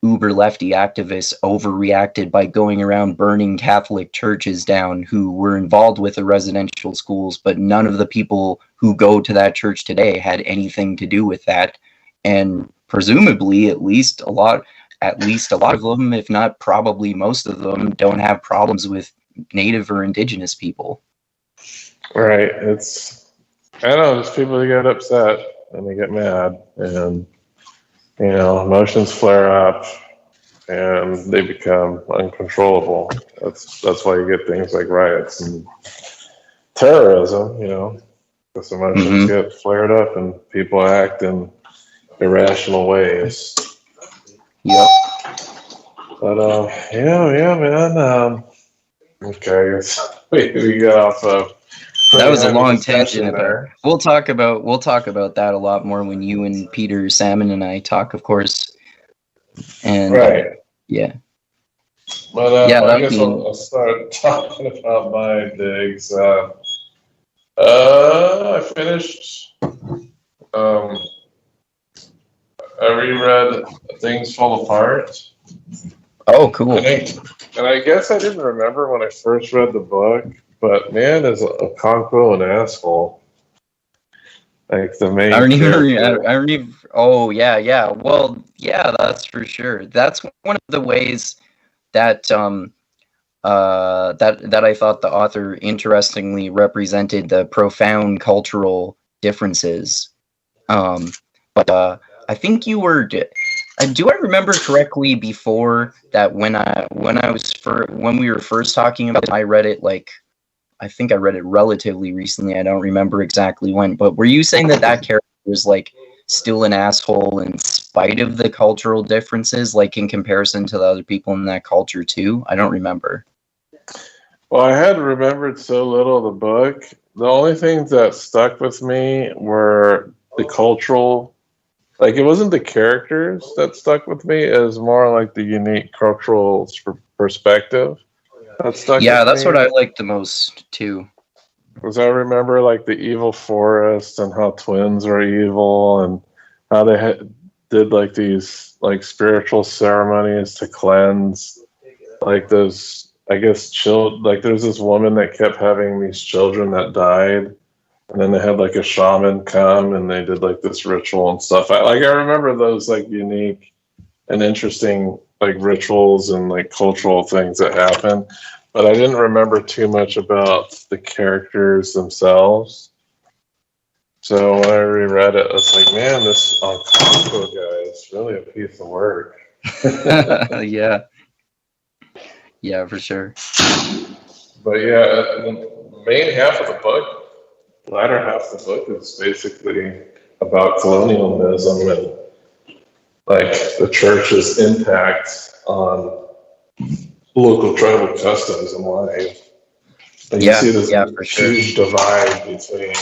uber lefty activists overreacted by going around burning Catholic churches down who were involved with the residential schools, but none of the people who go to that church today had anything to do with that. And presumably at least a lot of them, if not probably most of them, don't have problems with Native or Indigenous people. Right. I don't know, just people that get upset and they get mad and, emotions flare up and they become uncontrollable. That's why you get things like riots and terrorism, because emotions get flared up and people act in irrational ways. Yep. But yeah, man. Okay, I guess we got off of That was a long discussion tangent. there. We'll talk about that a lot more when you and Peter Salmon and I talk, of course. And Right. yeah. But Yeah, I guess I'll start talking about my digs. I finished. I reread Things Fall Apart. Oh, cool. And I guess I didn't remember when I first read the book, but man, is Okonkwo an asshole. Like the main character. Oh, yeah. Well, yeah, that's for sure. That's one of the ways that that I thought the author interestingly represented the profound cultural differences. But I think you were. Do I remember correctly before that when we were first talking about it, I read it I think I read it relatively recently. I don't remember exactly when, but were you saying that character was still an asshole in spite of the cultural differences, in comparison to the other people in that culture too? I don't remember. Well, I had remembered so little of the book. The only things that stuck with me were the cultural. It wasn't the characters that stuck with me. It was more like the unique cultural perspective that stuck with me. Yeah, that's what I liked the most, too. Because I remember, the evil forest and how twins are evil and how they did, these, spiritual ceremonies to cleanse, those, I guess, there's this woman that kept having these children that died. And then they had a shaman come and they did this ritual and stuff. I remember those unique and interesting rituals and cultural things that happen, but I didn't remember too much about the characters themselves. So when I reread it, I was like, man, this Okonkwo guy is really a piece of work. Yeah, for sure. But yeah, the main half of the book. The latter half of the book is basically about colonialism and the church's impact on local tribal customs and life. And you see this huge divide between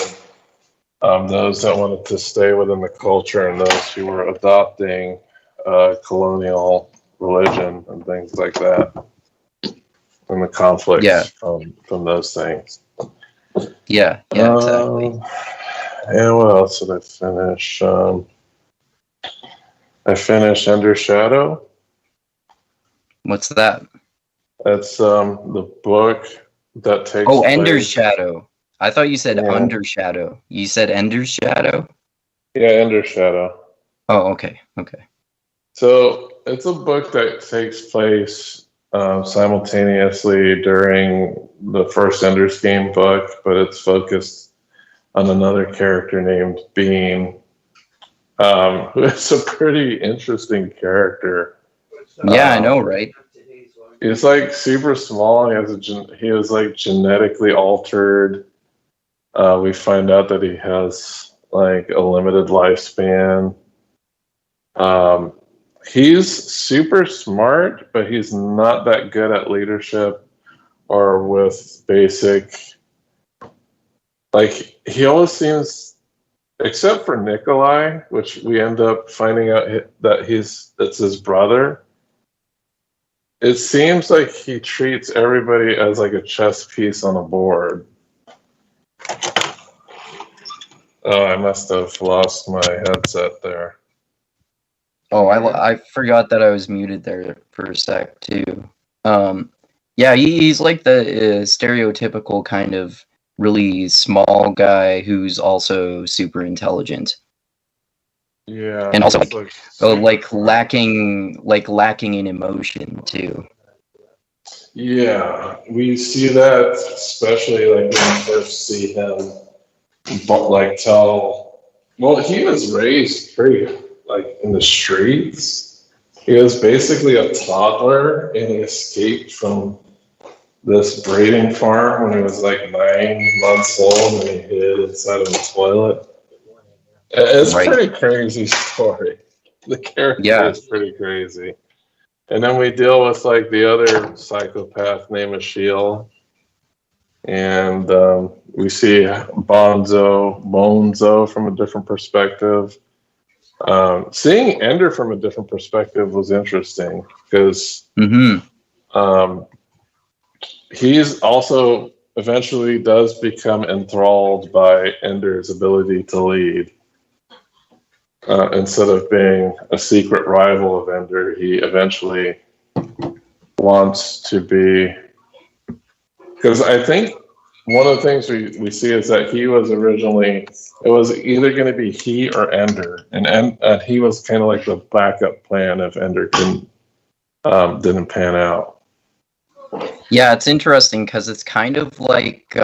those that wanted to stay within the culture and those who were adopting colonial religion and things like that, and the conflicts from those things. Yeah, exactly. And what else did I finish? I finished Under Shadow. What's that? That's the book that takes. Oh, Ender's Shadow. I thought you said Under Shadow. You said Ender's Shadow? Yeah, Ender's Shadow. Oh, okay. So it's a book that takes place simultaneously during the first Ender's Game book, but it's focused on another character named Bean, who is a pretty interesting character. Yeah, I know, right? He's super small. He was genetically altered. We find out that he has a limited lifespan. He's super smart, but he's not that good at leadership or with basic. He always seems, except for Nikolai, which we end up finding out that it's his brother. It seems like he treats everybody as a chess piece on a board. Oh, I must have lost my headset there. Oh, I forgot that I was muted there for a sec too. Yeah, he's the stereotypical kind of really small guy who's also super intelligent. Yeah, and also lacking in emotion too. Yeah, we see that especially like when we first see him, but like tell. Well, he was raised pretty like in the streets. He was basically a toddler, and he escaped from this breeding farm when he was like 9 months old, and he hid inside of a toilet. It's Right. pretty crazy story. The character Yeah. is pretty crazy. And then we deal with like the other psychopath named Ashiel. And we see Bonzo from a different perspective. Seeing Ender from a different perspective was interesting because he's also eventually does become enthralled by Ender's ability to lead. Instead of being a secret rival of Ender, he eventually wants to be. Because I think one of the things we see is that he was originally, it was either going to be he or Ender, and he was kind of like the backup plan if Ender didn't pan out. Yeah, it's interesting because it's kind of like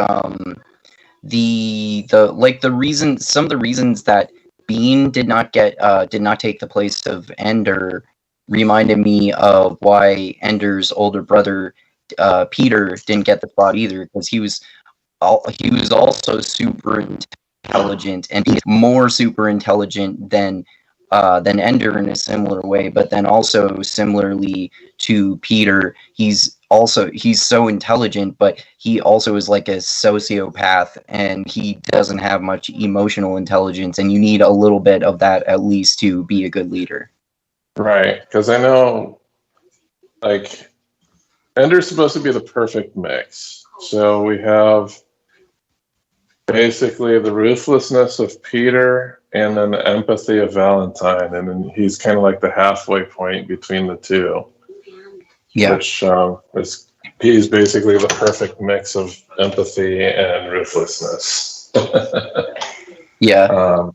the reason, some of the reasons that Bean did not take the place of Ender reminded me of why Ender's older brother Peter didn't get the spot either, because he was also super intelligent, and he's more super intelligent than Ender in a similar way. But then also similarly to Peter, he's so intelligent, but he also is like a sociopath, and he doesn't have much emotional intelligence, and you need a little bit of that at least to be a good leader. Right, because I know, like, Ender's supposed to be the perfect mix. So we have basically the ruthlessness of Peter and then the empathy of Valentine, and then he's kind of like the halfway point between the two. Yeah. Which he's basically the perfect mix of empathy and ruthlessness. Yeah.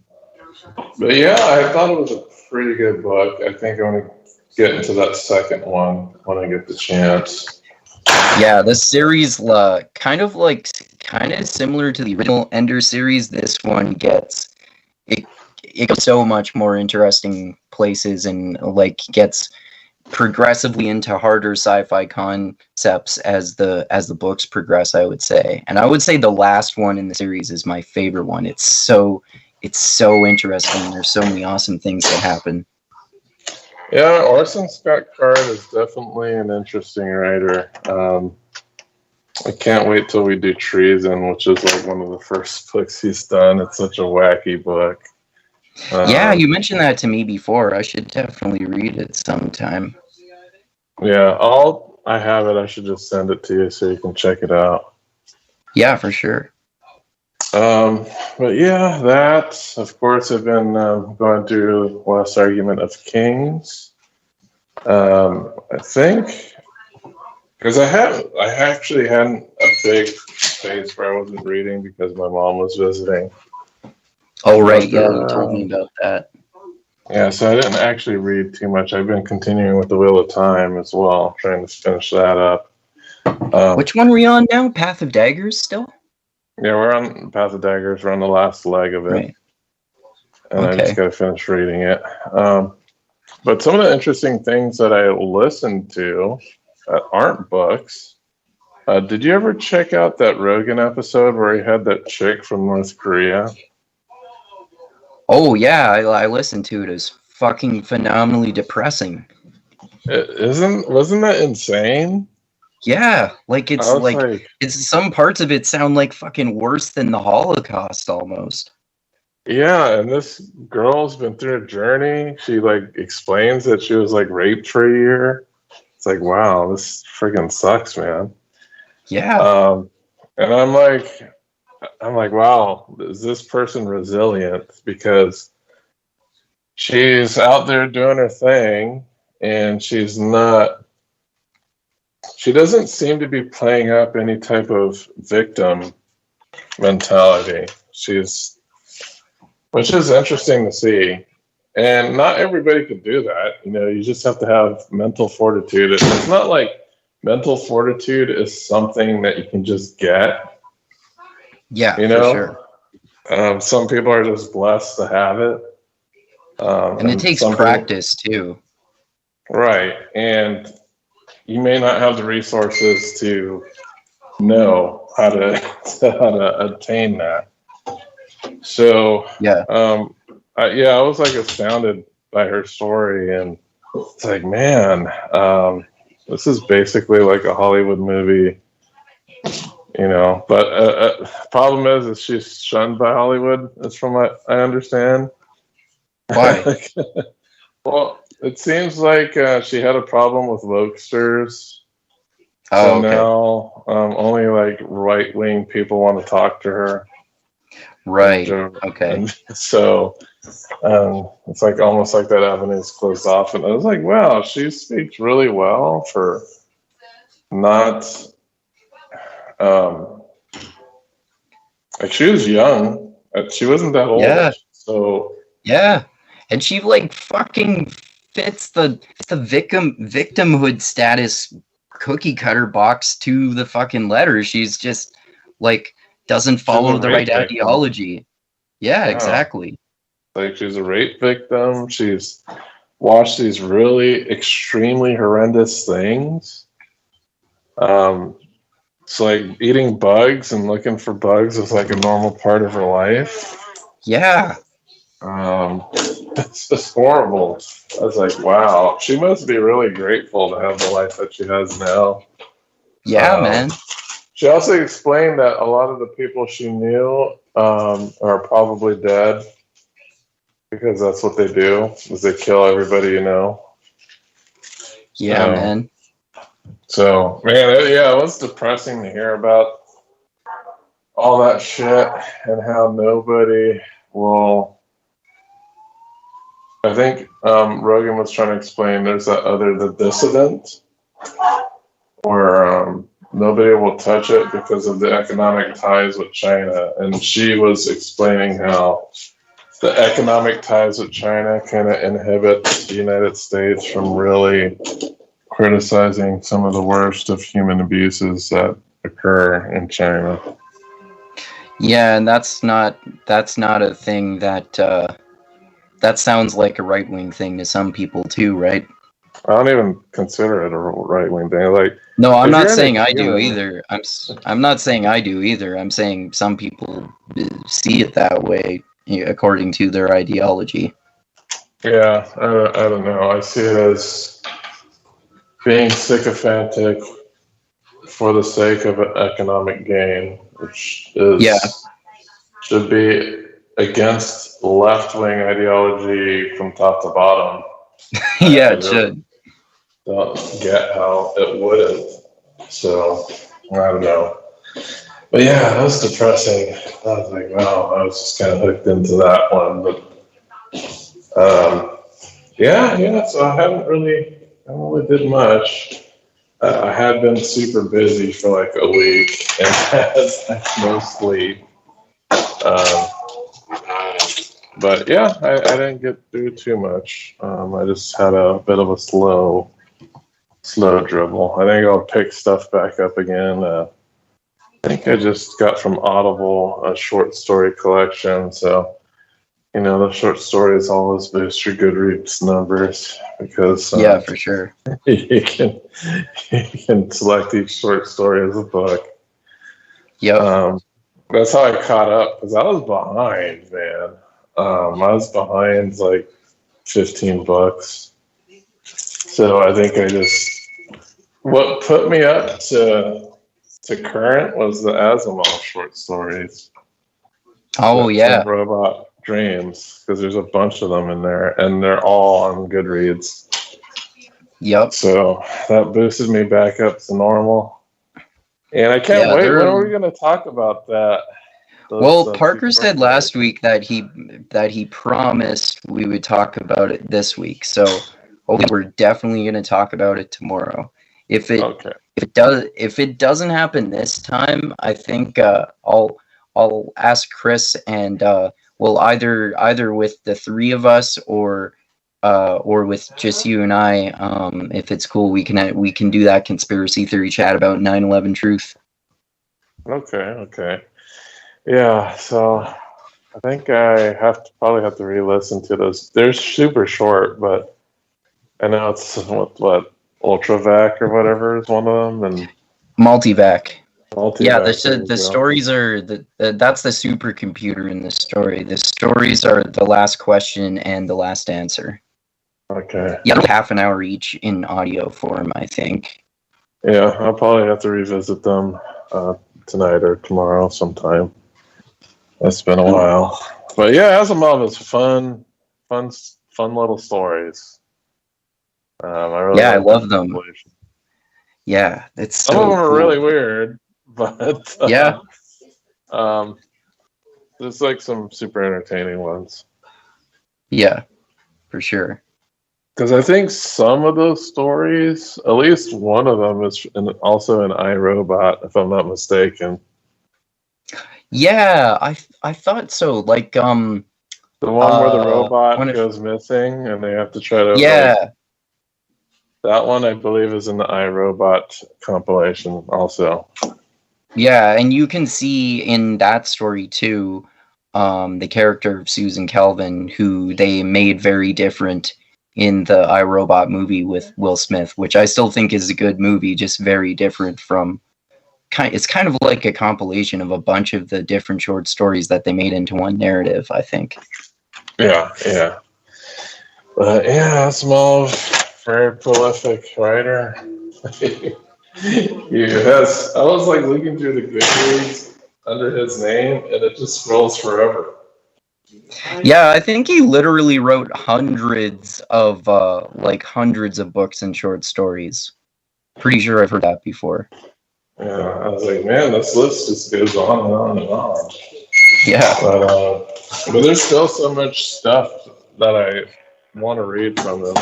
But yeah, I thought it was a pretty good book. I think I'm going to get into that second one when I get the chance. Yeah, this series, kind of similar to the original Ender series. This one gets so much more interesting places, and like gets progressively into harder sci-fi concepts as the books progress, I would say. And I would say the last one in the series is my favorite one. It's so interesting. There's so many awesome things that happen. Yeah, Orson Scott Card is definitely an interesting writer. I can't wait till we do Treason, which is like one of the first books he's done. It's such a wacky book. Yeah, you mentioned that to me before. I should definitely read it sometime. Yeah, I have it. I should just send it to you so you can check it out. Yeah, for sure. But yeah, that, of course, I've been going through Last Argument of Kings. I think, because I actually hadn't a big phase where I wasn't reading because my mom was visiting. Oh, right. Yeah, you told me about that. Yeah, so I didn't actually read too much. I've been continuing with The Wheel of Time as well, trying to finish that up. Which one are we on now? Path of Daggers still? Yeah, we're on Path of Daggers. We're on the last leg of it. Right. And Okay. I just got to finish reading it. But some of the interesting things that I listened to that aren't books. Did you ever check out that Rogan episode where he had that chick from North Korea? Oh, yeah, I listened to it. It was fucking phenomenally depressing. Wasn't that insane? Yeah, like it's I was it's some parts of it sound like fucking worse than the Holocaust almost. Yeah, and this girl's been through a journey. She like explains that she was like raped for a year. It's like, wow, this freaking sucks, man. Yeah. And I'm like, wow, is this person resilient? Because she's out there doing her thing, and she doesn't seem to be playing up any type of victim mentality. Which is interesting to see. And not everybody can do that. You know, you just have to have mental fortitude. It's not like mental fortitude is something that you can just get. Yeah, You for know, sure. some people are just blessed to have it. And it takes practice too. Right. And you may not have the resources to know how to, how to attain that. So, Yeah. I was like astounded by her story, and it's like, man, this is basically like a Hollywood movie, you know. But problem is she's shunned by Hollywood, is from what I understand. Why? Well, it seems like she had a problem with wokesters. Oh, So okay. now only like right-wing people want to talk to her. Right. And Okay. so it's like almost like that avenue is closed off. And I was like, wow, she speaks really well for not like she was young. She wasn't that old. Yeah. So Yeah. And she like fucking fits the victimhood status cookie cutter box to the fucking letter. She's just like doesn't follow the right ideology. Yeah, exactly. Like she's a rape victim. She's watched these really extremely horrendous things. So like eating bugs and looking for bugs is like a normal part of her life. Yeah. It's just horrible. I was like, wow, she must be really grateful to have the life that she has now. Yeah, man. She also explained that a lot of the people she knew are probably dead because that's what they do, is they kill everybody you know. Yeah, man. So, man, it was depressing to hear about all that shit and how nobody will. I think Rogan was trying to explain there's the dissident, where nobody will touch it because of the economic ties with China. And she was explaining how the economic ties with China kind of inhibit the United States from really criticizing some of the worst of human abuses that occur in China. Yeah, and that's not a thing that sounds like a right-wing thing to some people too, right? I don't even consider it a right-wing thing. Like, no, I'm not saying I do either. I'm not saying I do either. I'm saying some people see it that way according to their ideology. Yeah, I don't know. I see it as being sycophantic for the sake of an economic gain, which should be against left-wing ideology from top to bottom. Yeah, it should. Don't get how it wouldn't. So, I don't know. But yeah, that was depressing. I was like, wow, I was just kind of hooked into that one. But so I haven't really did much. I had been super busy for like a week and had no sleep. But yeah, I didn't get through too much. I just had a bit of a slow dribble. I think I'll pick stuff back up again. I think I just got from Audible a short story collection. So, you know, the short stories always boost your Goodreads numbers because yeah, for sure. you can select each short story as a book. Yep. That's how I caught up because I was behind, man. I was behind like $15. So I think what put me up to current was the Asimov short stories. Oh, yeah. Robot Dreams, because there's a bunch of them in there and they're all on Goodreads. Yep. So that boosted me back up to normal. And I can't wait. When are we going to talk about that? Well, Parker said last week that he promised we would talk about it this week. So we're definitely going to talk about it tomorrow. If it doesn't happen this time, I think I'll ask Chris and we'll either with the three of us or or with just you and I, if it's cool, we can do that conspiracy theory chat about 9/11 truth. Okay. Yeah, so I think I probably have to re-listen to those. They're super short, but I know it's what Ultravac or whatever is one of them, and Multivac. Yeah, Multivac. the stories are that's the supercomputer in the story. The stories are the last question and the last answer. Okay. Yeah, half an hour each in audio form, I think. Yeah, I'll probably have to revisit them tonight or tomorrow sometime. It's been a while, but yeah, Asimov is fun little stories. I love them. Yeah, it's so some of them are cool. really weird, but yeah, there's like some super entertaining ones. Yeah, for sure. Because I think some of those stories, at least one of them, is also an iRobot, if I'm not mistaken. Yeah, I thought so. Like the one where the robot goes missing and they have to try to that one I believe is in the iRobot compilation also. Yeah, and you can see in that story too, the character of Susan Kelvin, who they made very different in the iRobot movie with Will Smith, which I still think is a good movie, just very different from it's kind of like a compilation of a bunch of the different short stories that they made into one narrative, I think. Yeah. But yeah, Asimov, very prolific writer. Yes, I was like looking through the Goodreads under his name, and it just scrolls forever. Yeah, I think he literally wrote hundreds of books and short stories. Pretty sure I've heard that before. Yeah, I was like, man, this list just goes on and on and on. Yeah, but there's still so much stuff that I want to read from them.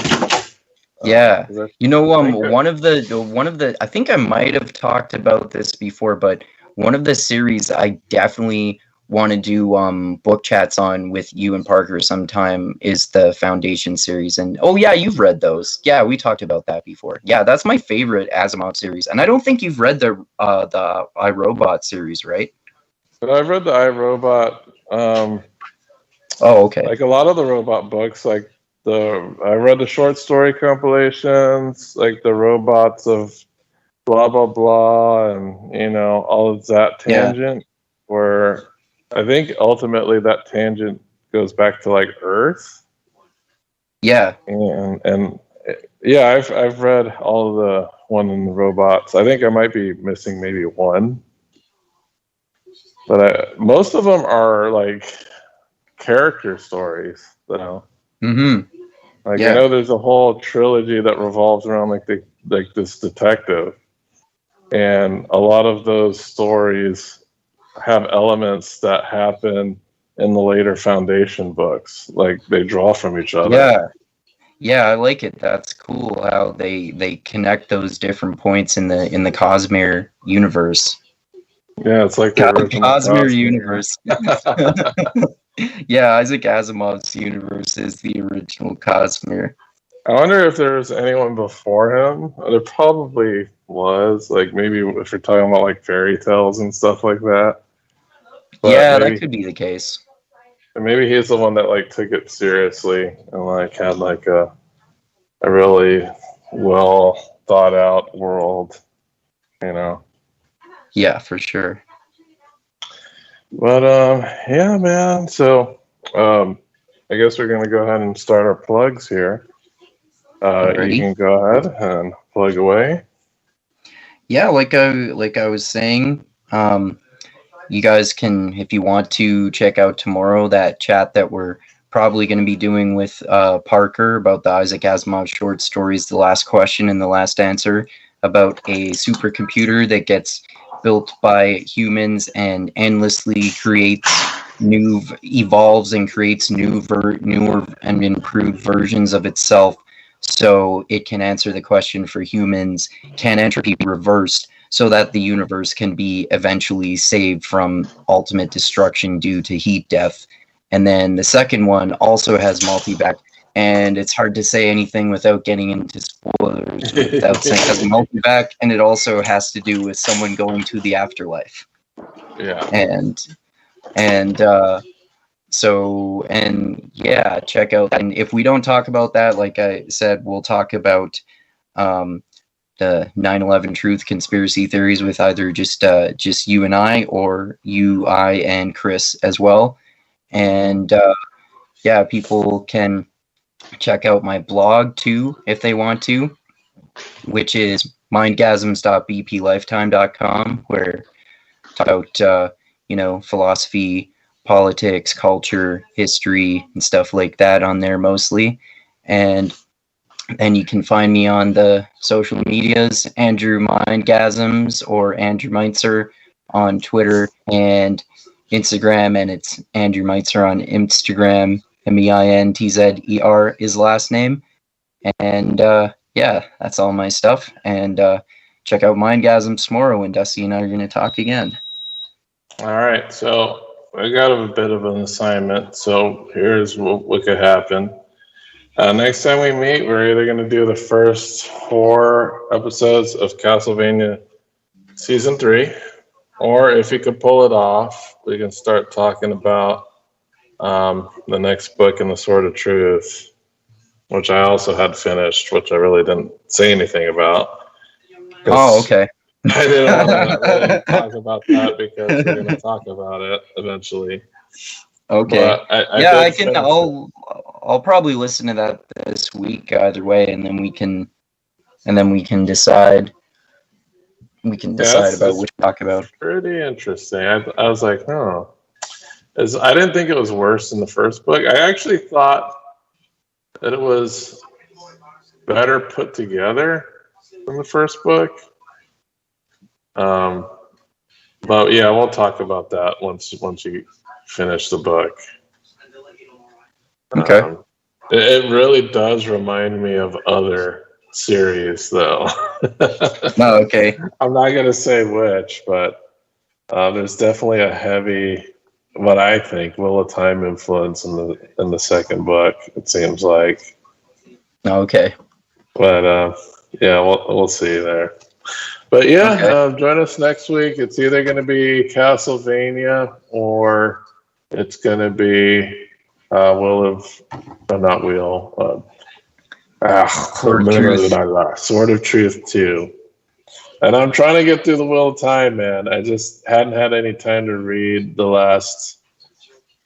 Yeah, one of the I think I might have talked about this before, but one of the series I definitely want to do book chats on with you and Parker sometime is the Foundation series. And oh yeah, you've read those. Yeah, we talked about that before. Yeah, that's my favorite Asimov series. And I don't think you've read the iRobot series, right? But I've read the iRobot. Oh, okay. Like a lot of the robot books, like I read the short story compilations, like the robots of blah blah blah, and all of that tangent. Where I think ultimately that tangent goes back to like Earth. Yeah. And yeah, I've read all of the one in the robots. I think I might be missing maybe one, but most of them are like character stories, though. Mm-hmm. Like I know there's a whole trilogy that revolves around like this detective, and a lot of those stories have elements that happen in the later Foundation books. Like they draw from each other. Yeah, I like it. That's cool how they connect those different points in the Cosmere universe. Yeah, it's like the Cosmere universe. Yeah, Isaac Asimov's universe is the original Cosmere. I wonder if there was anyone before him. There probably was. Like maybe if you're talking about like fairy tales and stuff like that. But yeah, that could be the case. Maybe he's the one that like took it seriously and like had like a really well thought out world, Yeah, for sure. But yeah, man. So I guess we're gonna go ahead and start our plugs here. You can go ahead and plug away. Yeah, like I was saying, you guys can, if you want to, check out tomorrow that chat that we're probably going to be doing with Parker about the Isaac Asimov short stories, The Last Question and The Last Answer, about a supercomputer that gets built by humans and endlessly evolves and creates newer and improved versions of itself, so it can answer the question for humans, can entropy be reversed so that the universe can be eventually saved from ultimate destruction due to heat death. And then the second one also has Multivac and it's hard to say anything without getting into spoilers, without saying it doesn't hold me back, and it also has to do with someone going to the afterlife. Yeah. And yeah, check out. And if we don't talk about that, like I said, we'll talk about the 9/11 truth conspiracy theories with either just you and I, or you, I, and Chris as well. And yeah, people can check out my blog too if they want to, which is mindgasms.bplifetime.com, where I talk about philosophy, politics, culture, history, and stuff like that on there mostly. And then you can find me on the social medias, Andrew Mindgasms or Andrew Meitzer on Twitter and Instagram, and it's Andrew Meitzer on Instagram. Meintzer is last name. And yeah, that's all my stuff. And check out Mindgasms tomorrow when Dusty and I are going to talk again. All right, so I got a bit of an assignment. So here's what could happen. Next time we meet, we're either going to do the first 4 episodes of Castlevania Season 3, or if you could pull it off, we can start talking about the next book in the Sword of Truth, which I also had finished, which I really didn't say anything about. Oh, okay. I didn't want to really talk about that because we're going to talk about it eventually. Okay. I can. I'll probably listen to that this week either way, and then we can decide. We can decide about what to talk about. Pretty interesting. I was like, oh, I didn't think it was worse than the first book. I actually thought that it was better put together than the first book. But yeah, we'll talk about that once you finish the book. Okay. It really does remind me of other series, though. Oh, okay. I'm not gonna say which, but there's definitely a heavy, what I think, Wheel of Time influence in the second book. It seems like. Okay. But yeah, we'll see there. But yeah, Okay. Join us next week. It's either going to be Castlevania or it's going to be Sword of Truth 2. And I'm trying to get through the Wheel of Time, man. I just hadn't had any time to read the last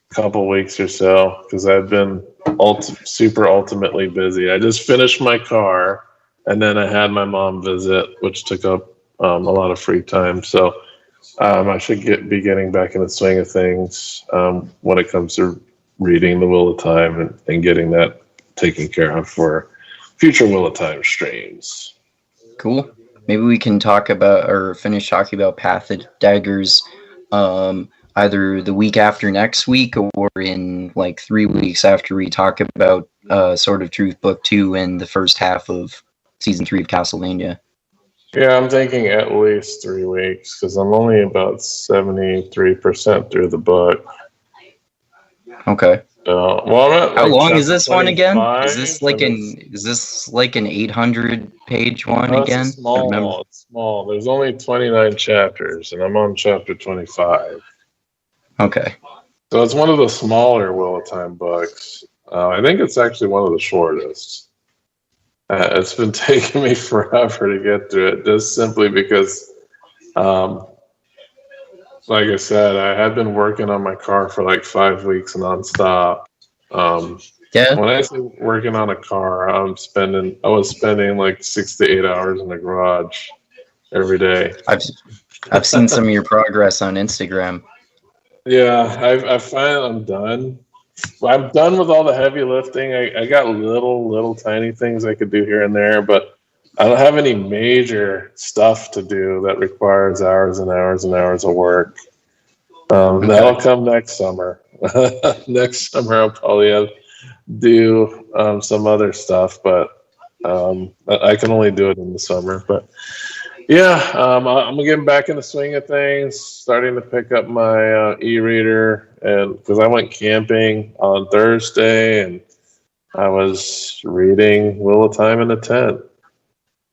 couple weeks or so because I've been super ultimately busy. I just finished my car, and then I had my mom visit, which took up a lot of free time. So I should be getting back in the swing of things when it comes to reading the Wheel of Time and getting that taken care of for future Wheel of Time streams. Cool. Maybe we can talk about or finish talking about Path of Daggers either the week after next week or in like 3 weeks after we talk about Sword of Truth Book 2 and the first half of Season 3 of Castlevania. Yeah, I'm thinking at least 3 weeks because I'm only about 73% through the book. Okay. How long is this one again? Is this like an 800-page one again? It's small. There's only 29 chapters, and I'm on chapter 25. Okay. So it's one of the smaller Wheel of Time books. I think it's actually one of the shortest. It's been taking me forever to get through it, just simply because, like I said, I had been working on my car for like 5 weeks nonstop. Yeah. When I say working on a car, I was spending like 6 to 8 hours in the garage every day. I've seen some of your progress on Instagram. Yeah, I find I'm done. I'm done with all the heavy lifting. I got little tiny things I could do here and there, but I don't have any major stuff to do that requires hours and hours and hours of work. That'll come next summer. Next summer I'll probably do some other stuff, but I can only do it in the summer. But yeah, I'm getting back in the swing of things, starting to pick up my e-reader, and because I went camping on Thursday, and I was reading Wheel of Time in a tent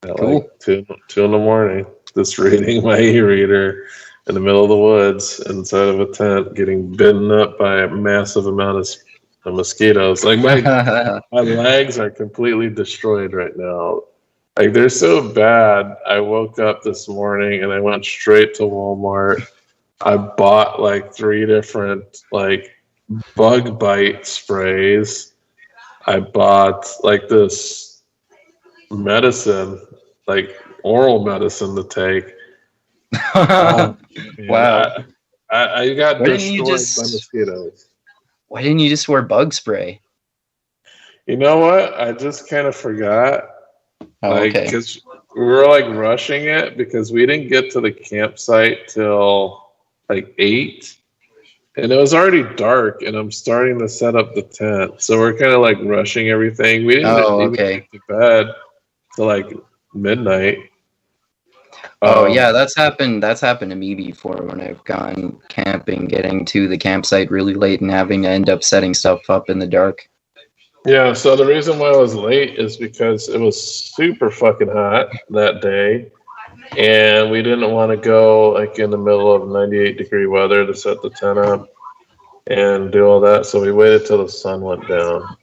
at Cool. like 2 in the morning. Just reading my e-reader in the middle of the woods inside of a tent, getting bitten up by a massive amount of mosquitoes. Like my legs are completely destroyed right now. Like they're so bad. I woke up this morning and I went straight to Walmart. I bought like 3 different like bug bite sprays. I bought like this medicine, like oral medicine to take. Man, Wow. I got Why didn't you destroyed by mosquitoes. Why didn't you just wear bug spray? You know what? I just kind of forgot. Oh, Like, okay. because we were like rushing it because we didn't get to the campsite till like 8. And it was already dark, and I'm starting to set up the tent. So we're kind of like rushing everything. We didn't even get to bed till like midnight. Oh yeah, that's happened to me before when I've gone camping, getting to the campsite really late and having to end up setting stuff up in the dark. Yeah, so the reason why I was late is because it was super fucking hot that day. And we didn't want to go like in the middle of 98-degree weather to set the tent up and do all that. So we waited till the sun went down.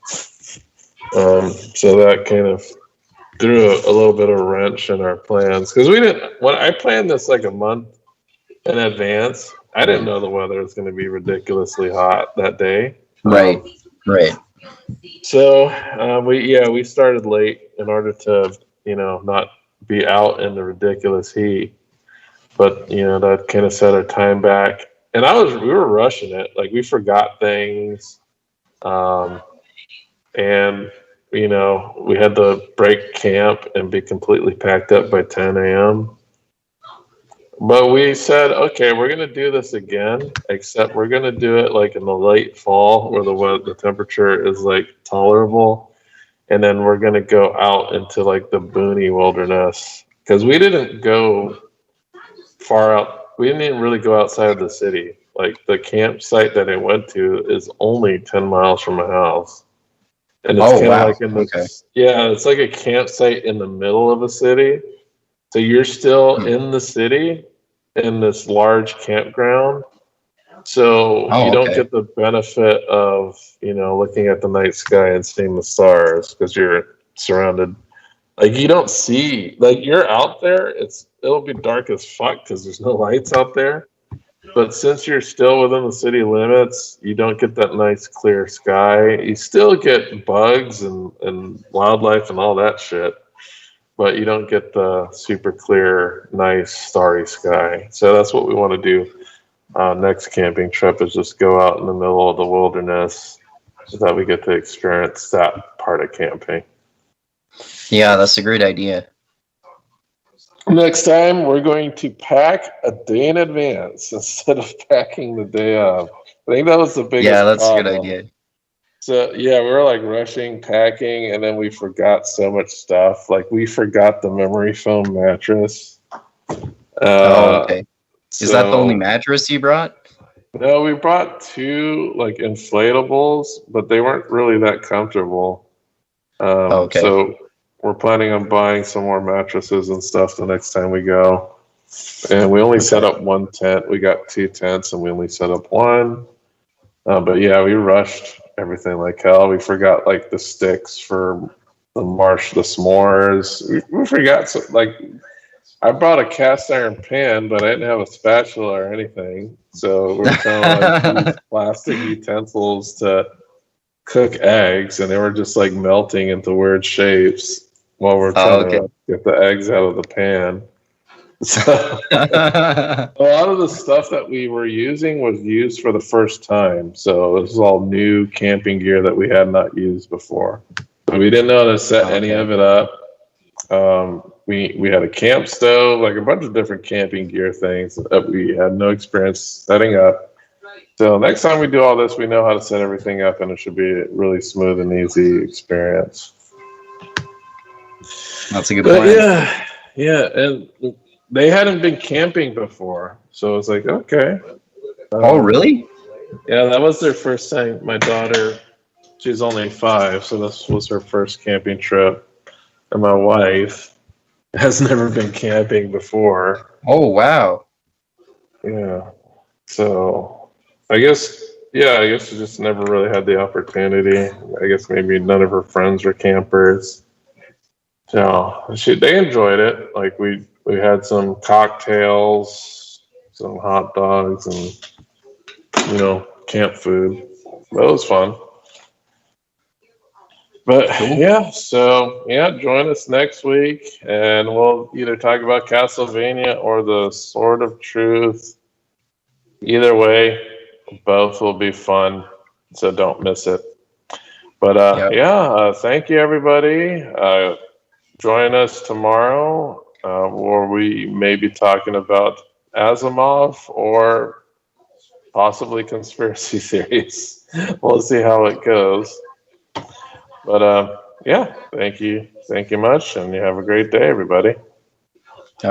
So that kind of threw a little bit of a wrench in our plans. Because when I planned this like a month in advance, I didn't know the weather was going to be ridiculously hot that day. Right. So we started late in order to, not be out in the ridiculous heat, but that kind of set our time back. And we were rushing it, like we forgot things, and we had to break camp and be completely packed up by 10 a.m. But we said, okay, we're gonna do this again, except we're gonna do it like in the late fall where the temperature is like tolerable. And then we're going to go out into like the boony wilderness because we didn't go far out. We didn't even really go outside of the city. Like the campsite that I went to is only 10 miles from my house. And it's kind of like it's like a campsite in the middle of a city. So you're still in the city in this large campground. So you don't get the benefit of, looking at the night sky and seeing the stars because you're surrounded. Like you don't see, like you're out there, it'll be dark as fuck because there's no lights out there. But since you're still within the city limits, you don't get that nice clear sky. You still get bugs and wildlife and all that shit. But you don't get the super clear, nice starry sky. So that's what we want to do. Next camping trip is just go out in the middle of the wilderness so that we get to experience that part of camping. Yeah, that's a great idea. Next time, we're going to pack a day in advance instead of packing the day of. I think that was the biggest Yeah, that's problem. a good idea. So, we were like rushing, packing, and then we forgot so much stuff. Like, we forgot the memory foam mattress. Okay. Is that the only mattress you brought? No, we brought 2 like inflatables, but they weren't really that comfortable. So we're planning on buying some more mattresses and stuff the next time we go. And we only set up 1 tent. We got 2 tents and we only set up 1. But we rushed everything like hell. We forgot like the sticks for the s'mores. We forgot I brought a cast iron pan, but I didn't have a spatula or anything. So we're trying to like use plastic utensils to cook eggs, and they were just like melting into weird shapes while we're trying to get the eggs out of the pan. So a lot of the stuff that we were using was used for the first time. So this is all new camping gear that we had not used before. So we didn't know how to set any of it up. We had a camp stove, like a bunch of different camping gear things that we had no experience setting up. So next time we do all this, we know how to set everything up, and it should be a really smooth and easy experience. That's a good plan. Yeah, and they hadn't been camping before, so it's like, okay. Oh, really? Yeah, that was their first time. My daughter she's only 5, so this was her first camping trip. And my wife has never been camping before. Oh, wow. Yeah. So I guess she just never really had the opportunity. I guess maybe none of her friends were campers. So they enjoyed it. Like we had some cocktails, some hot dogs, and camp food. That was fun. But join us next week, and we'll either talk about Castlevania or the Sword of Truth. Either way, both will be fun, so don't miss it. But thank you, everybody. Join us tomorrow, where we may be talking about Asimov or possibly conspiracy theories. We'll see how it goes. But thank you much, and you have a great day, everybody.